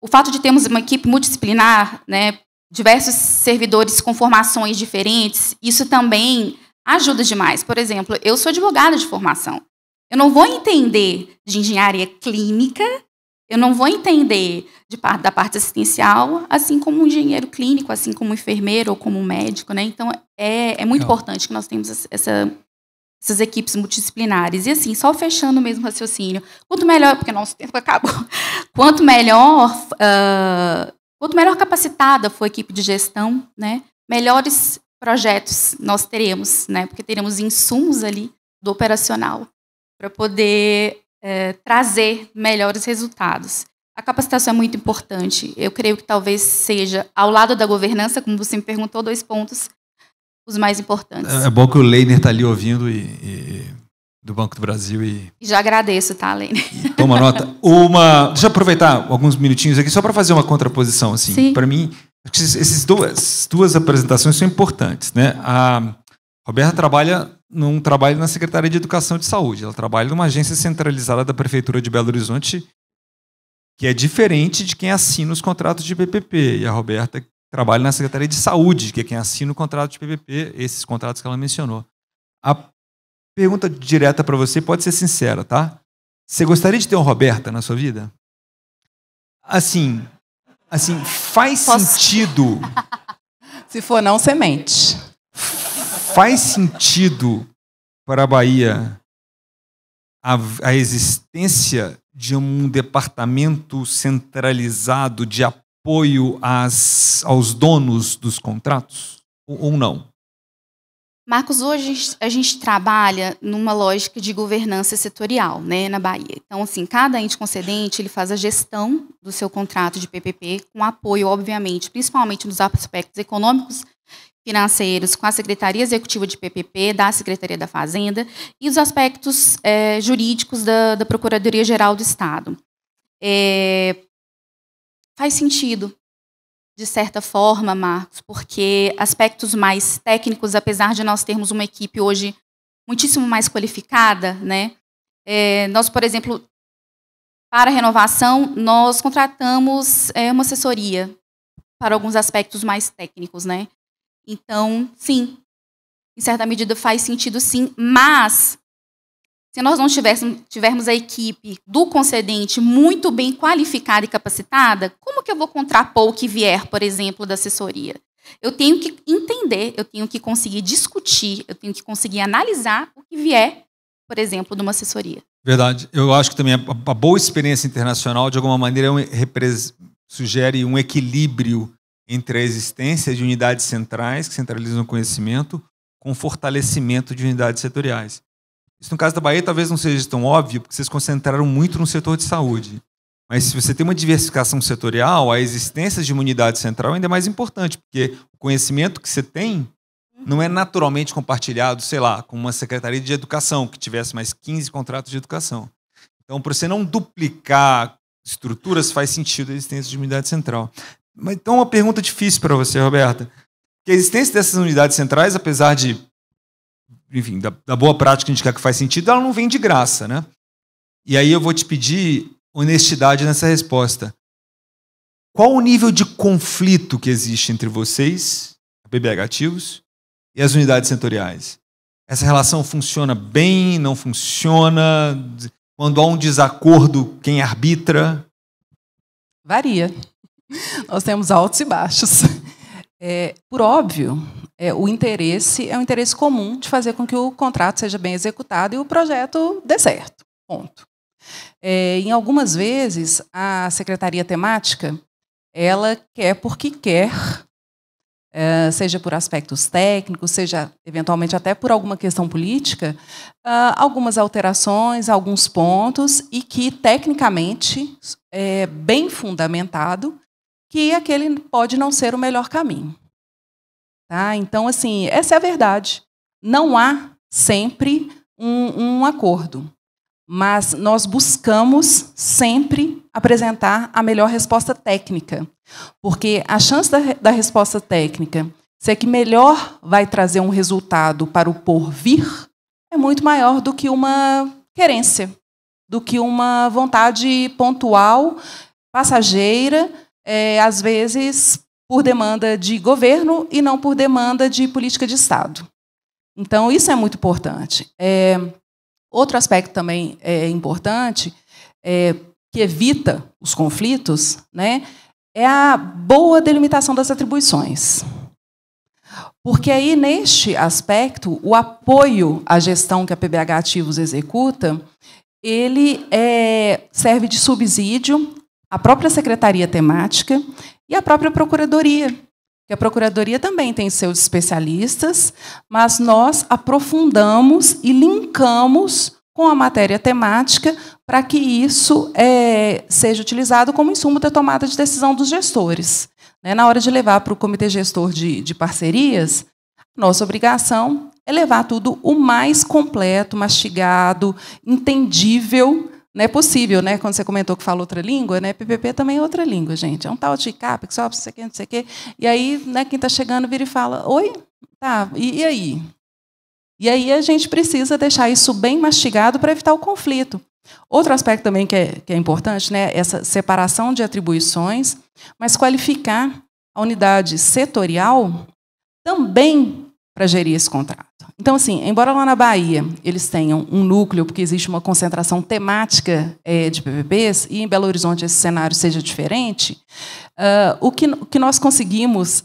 O fato de termos uma equipe multidisciplinar, né, diversos servidores com formações diferentes, isso também ajuda demais. Por exemplo, eu sou advogada de formação. Eu não vou entender de engenharia clínica, eu não vou entender da parte assistencial, assim como um engenheiro clínico, assim como um enfermeiro ou como um médico. Né? Então, é muito importante que nós tenhamos essas equipes multidisciplinares. E assim, só fechando o mesmo raciocínio, quanto melhor, porque nosso tempo acabou, quanto melhor capacitada for a equipe de gestão, né, melhores projetos nós teremos, né, porque teremos insumos ali do operacional para poder trazer melhores resultados. A capacitação é muito importante. Eu creio que talvez seja, ao lado da governança, como você me perguntou, 2 pontos, os mais importantes. É bom que o Leiner está ali ouvindo do Banco do Brasil. E já agradeço, tá, Leiner? Toma nota. Deixa eu aproveitar alguns minutinhos aqui só para fazer uma contraposição. Assim. Para mim, essas duas apresentações são importantes. Né? A Roberta trabalha na Secretaria de Educação e de Saúde. Ela trabalha numa agência centralizada da Prefeitura de Belo Horizonte, que é diferente de quem assina os contratos de PPP. E a Roberta trabalha na Secretaria de Saúde, que é quem assina o contrato de PPP, esses contratos que ela mencionou. A pergunta direta para você pode ser sincera, tá? Você gostaria de ter uma Roberta na sua vida? Assim faz sentido... Se for não, semente. Faz sentido para a Bahia a existência de um departamento centralizado de apoio aos donos dos contratos? Ou não? Marcos, hoje a gente trabalha numa lógica de governança setorial, né, na Bahia. Então, assim, cada ente concedente ele faz a gestão do seu contrato de PPP com apoio, obviamente, principalmente nos aspectos econômicos, financeiros, com a Secretaria Executiva de PPP, da Secretaria da Fazenda, e os aspectos jurídicos da Procuradoria-Geral do Estado. Faz sentido, de certa forma, Marcos, porque aspectos mais técnicos, apesar de nós termos uma equipe hoje muitíssimo mais qualificada, né? Nós, por exemplo, para a renovação, nós contratamos uma assessoria para alguns aspectos mais técnicos, né? Então, sim, em certa medida faz sentido, sim, mas se nós não tivermos a equipe do concedente muito bem qualificada e capacitada, como que eu vou contrapor o que vier, por exemplo, da assessoria? Eu tenho que entender, eu tenho que conseguir discutir, eu tenho que conseguir analisar o que vier, por exemplo, de uma assessoria. Verdade. Eu acho que também a boa experiência internacional, de alguma maneira, sugere um equilíbrio entre a existência de unidades centrais que centralizam o conhecimento com o fortalecimento de unidades setoriais. Isso, no caso da Bahia, talvez não seja tão óbvio, porque vocês concentraram muito no setor de saúde. Mas se você tem uma diversificação setorial, a existência de uma unidade central ainda é mais importante, porque o conhecimento que você tem não é naturalmente compartilhado, sei lá, com uma secretaria de educação, que tivesse mais 15 contratos de educação. Então, para você não duplicar estruturas, faz sentido a existência de uma unidade central. Mas, então, uma pergunta difícil para você, Roberta. Que a existência dessas unidades centrais, apesar de, enfim, da boa prática indicar que faz sentido, ela não vem de graça, né? E aí eu vou te pedir honestidade nessa resposta. Qual o nível de conflito que existe entre vocês, a PBH Ativos, e as unidades setoriais? Essa relação funciona bem, não funciona? Quando há um desacordo, quem arbitra? Varia. Nós temos altos e baixos. Por óbvio, o interesse é um interesse comum de fazer com que o contrato seja bem executado e o projeto dê certo. Ponto. Em algumas vezes, a secretaria temática, ela quer porque quer, seja por aspectos técnicos, seja eventualmente até por alguma questão política, algumas alterações, alguns pontos, e que, tecnicamente, é bem fundamentado que aquele pode não ser o melhor caminho. Tá? Então, assim, essa é a verdade. Não há sempre um acordo, mas nós buscamos sempre apresentar a melhor resposta técnica, porque a chance da resposta técnica ser que melhor vai trazer um resultado para o porvir é muito maior do que uma querência, do que uma vontade pontual, passageira, às vezes por demanda de governo e não por demanda de política de Estado. Então, isso é muito importante. Outro aspecto também importante, que evita os conflitos, né, é a boa delimitação das atribuições. Porque aí, neste aspecto, o apoio à gestão que a PBH Ativos executa, ele serve de subsídio à própria secretaria temática e à própria procuradoria. Porque a procuradoria também tem seus especialistas, mas nós aprofundamos e linkamos com a matéria temática para que isso seja utilizado como insumo da tomada de decisão dos gestores. Na hora de levar para o comitê gestor de parcerias, nossa obrigação é levar tudo o mais completo, mastigado, entendível, possível. Quando você comentou que fala outra língua, PPP também é outra língua, gente. É um tal de CAPEX, não sei o quê, não sei o quê. E aí, quem está chegando vira e fala, oi? Tá, e aí? E aí a gente precisa deixar isso bem mastigado para evitar o conflito. Outro aspecto também que é importante, essa separação de atribuições, mas qualificar a unidade setorial também para gerir esse contrato. Então, assim, embora lá na Bahia eles tenham um núcleo, porque existe uma concentração temática de PPPs, e em Belo Horizonte esse cenário seja diferente, o que nós conseguimos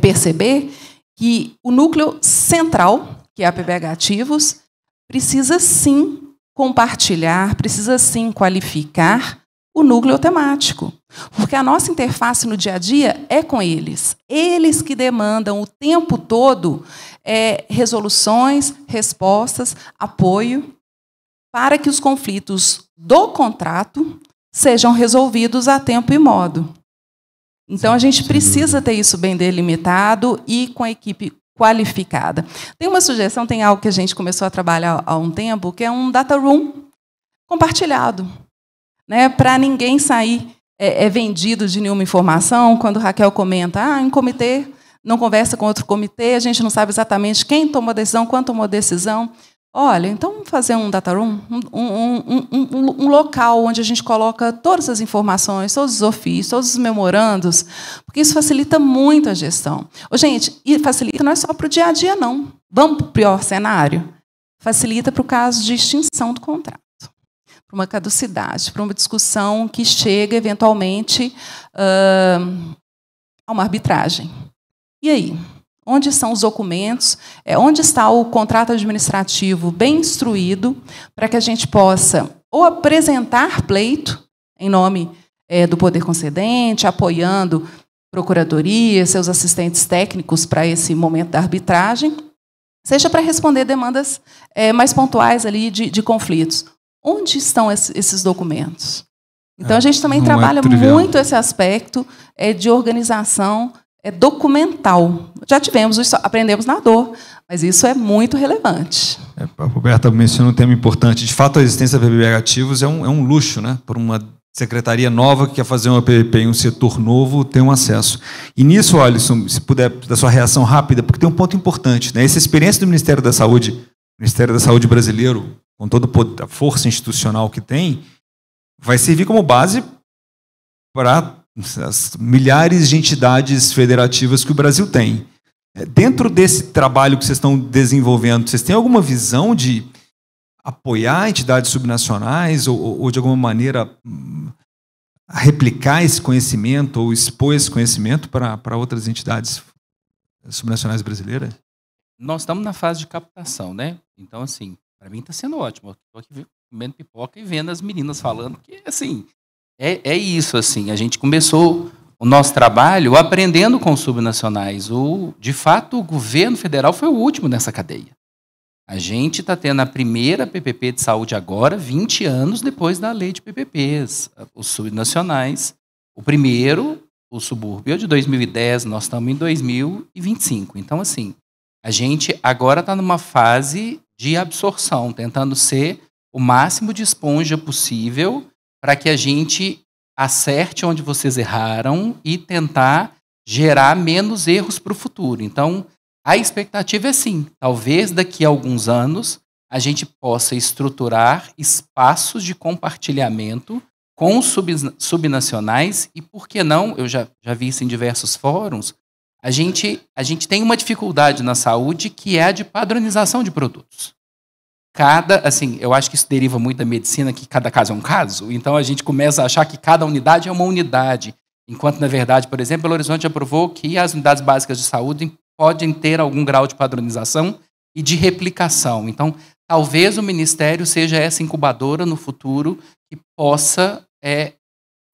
perceber que o núcleo central, que é a PBH Ativos, precisa sim compartilhar, precisa sim qualificar o núcleo temático. Porque a nossa interface no dia a dia é com eles. Eles que demandam o tempo todo resoluções, respostas, apoio, para que os conflitos do contrato sejam resolvidos a tempo e modo. Então, a gente precisa ter isso bem delimitado e com a equipe qualificada. Tem uma sugestão, tem algo que a gente começou a trabalhar há um tempo, que é um data room compartilhado, para ninguém sair vendido de nenhuma informação. Quando Raquel comenta, em comitê, não conversa com outro comitê, a gente não sabe exatamente quem tomou a decisão, quando tomou a decisão. olha, então vamos fazer um data room, um local onde a gente coloca todas as informações, todos os ofícios, todos os memorandos, porque isso facilita muito a gestão. Gente, e facilita não é só para o dia a dia, não. Vamos para o pior cenário? Facilita para o caso de extinção do contrato, para uma caducidade, para uma discussão que chega, eventualmente, a uma arbitragem. E aí? Onde estão os documentos? Onde está o contrato administrativo bem instruído para que a gente possa ou apresentar pleito em nome do poder concedente, apoiando procuradoria, seus assistentes técnicos para esse momento da arbitragem, seja para responder demandas mais pontuais ali de conflitos. Onde estão esses documentos? Então, a gente também trabalha muito esse aspecto de organização documental. Já tivemos, aprendemos na dor, mas isso é muito relevante. A Roberta mencionou um tema importante. De fato, a existência da PPP Ativos é um luxo, né? Por uma secretaria nova que quer fazer uma PPP em um setor novo, ter um acesso. E nisso, Alisson, se puder, da sua reação rápida, porque tem um ponto importante, né? Essa experiência do Ministério da Saúde brasileiro, com toda a força institucional que tem, vai servir como base para as milhares de entidades federativas que o Brasil tem. Dentro desse trabalho que vocês estão desenvolvendo, vocês têm alguma visão de apoiar entidades subnacionais ou de alguma maneira replicar esse conhecimento ou expor esse conhecimento para outras entidades subnacionais brasileiras? Nós estamos na fase de captação, né? Então, assim, para mim está sendo ótimo. Estou aqui comendo pipoca e vendo as meninas falando que, assim, é isso, assim. A gente começou o nosso trabalho aprendendo com os subnacionais. De fato, o governo federal foi o último nessa cadeia. A gente está tendo a primeira PPP de saúde agora, 20 anos depois da lei de PPPs. Os subnacionais, o primeiro, o subúrbio, de 2010, nós estamos em 2025. Então, assim, a gente agora está numa fase de absorção, tentando ser o máximo de esponja possível para que a gente acerte onde vocês erraram e tentar gerar menos erros para o futuro. Então, a expectativa é sim, talvez daqui a alguns anos a gente possa estruturar espaços de compartilhamento com os subnacionais e, por que não, eu já vi isso em diversos fóruns, a gente tem uma dificuldade na saúde que é a de padronização de produtos. Eu acho que isso deriva muito da medicina, que cada caso é um caso, então a gente começa a achar que cada unidade é uma unidade, enquanto, na verdade, por exemplo, Belo Horizonte aprovou que as unidades básicas de saúde podem ter algum grau de padronização e de replicação. Então, talvez o Ministério seja essa incubadora no futuro que possa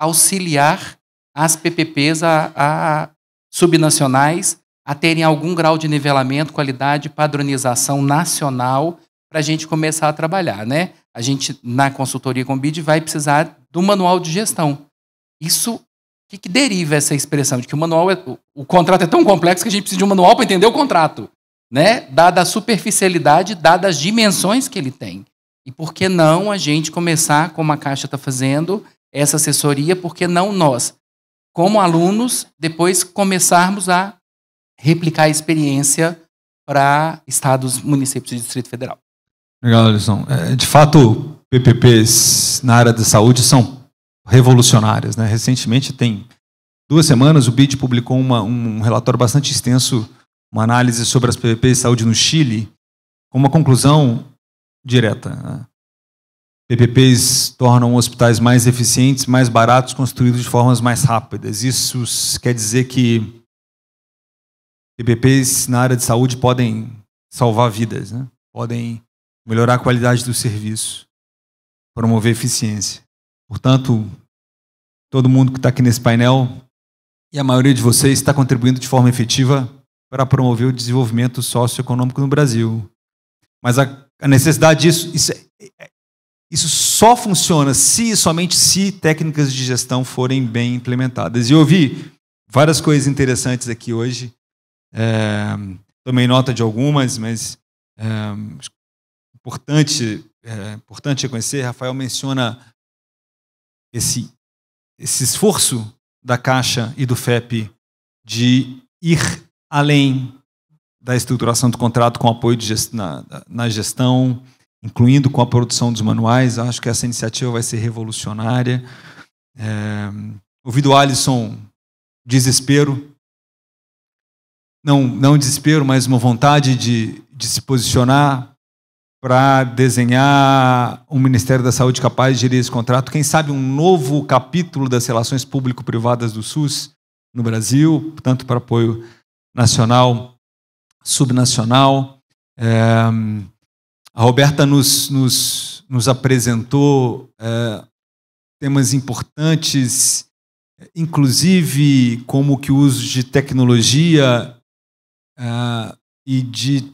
auxiliar as PPPs a subnacionais a terem algum grau de nivelamento, qualidade, padronização nacional para a gente começar a trabalhar, né? A gente, na consultoria com o BID, vai precisar do manual de gestão. Isso, o que deriva essa expressão? De que o contrato é tão complexo que a gente precisa de um manual para entender o contrato, né? Dada a superficialidade, dadas as dimensões que ele tem. E por que não a gente começar, como a Caixa está fazendo, essa assessoria, por que não nós, como alunos, depois começarmos a replicar a experiência para estados, municípios e Distrito Federal? Legal, Alisson. De fato, PPPs na área da saúde são revolucionárias, né? Recentemente, tem 2 semanas, o BID publicou um relatório bastante extenso, uma análise sobre as PPPs de saúde no Chile, com uma conclusão direta, né? PPPs tornam hospitais mais eficientes, mais baratos, construídos de formas mais rápidas. Isso quer dizer que PPPs na área de saúde podem salvar vidas, né? Podem melhorar a qualidade do serviço, promover eficiência. Portanto, todo mundo que está aqui nesse painel, e a maioria de vocês está contribuindo de forma efetiva para promover o desenvolvimento socioeconômico no Brasil. Mas a necessidade disso, isso só funciona somente se técnicas de gestão forem bem implementadas. E eu ouvi várias coisas interessantes aqui hoje. Tomei nota de algumas, mas importante reconhecer. Rafael menciona esse esforço da Caixa e do FEP de ir além da estruturação do contrato com apoio na gestão, incluindo com a produção dos manuais. Acho que essa iniciativa vai ser revolucionária. Ouvido o Alisson, desespero. Não desespero, mas uma vontade de se posicionar para desenhar um Ministério da Saúde capaz de gerir esse contrato. Quem sabe um novo capítulo das relações público-privadas do SUS no Brasil, tanto para apoio nacional, subnacional. A Roberta nos apresentou temas importantes, inclusive como que o uso de tecnologia e de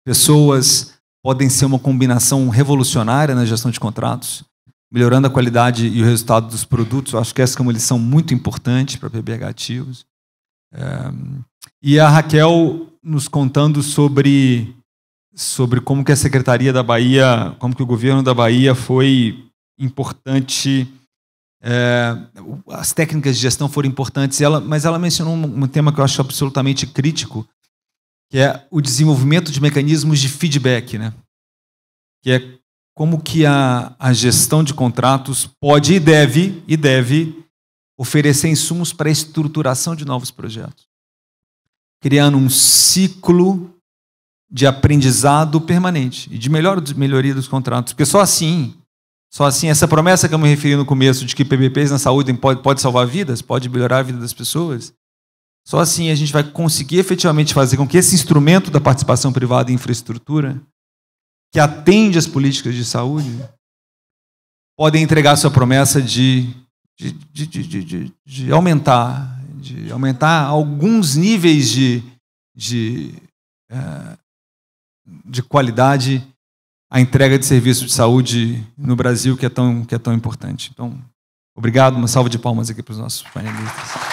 pessoas podem ser uma combinação revolucionária na gestão de contratos, melhorando a qualidade e o resultado dos produtos. Eu acho que essa é uma lição muito importante para a PBH Ativos. E a Raquel nos contando sobre como que a Secretaria da Bahia, como que o governo da Bahia foi importante, as técnicas de gestão foram importantes, mas ela mencionou um tema que eu acho absolutamente crítico, que é o desenvolvimento de mecanismos de feedback, né? Que é como que a gestão de contratos pode e deve oferecer insumos para a estruturação de novos projetos, criando um ciclo de aprendizado permanente e de melhoria dos contratos. Porque só assim, essa promessa que eu me referi no começo de que PPPs na saúde pode salvar vidas, pode melhorar a vida das pessoas, só assim a gente vai conseguir efetivamente fazer com que esse instrumento da participação privada em infraestrutura, que atende às políticas de saúde, podem entregar sua promessa de aumentar alguns níveis de qualidade a entrega de serviços de saúde no Brasil, que é tão importante. Então, obrigado, uma salva de palmas aqui para os nossos painelistas.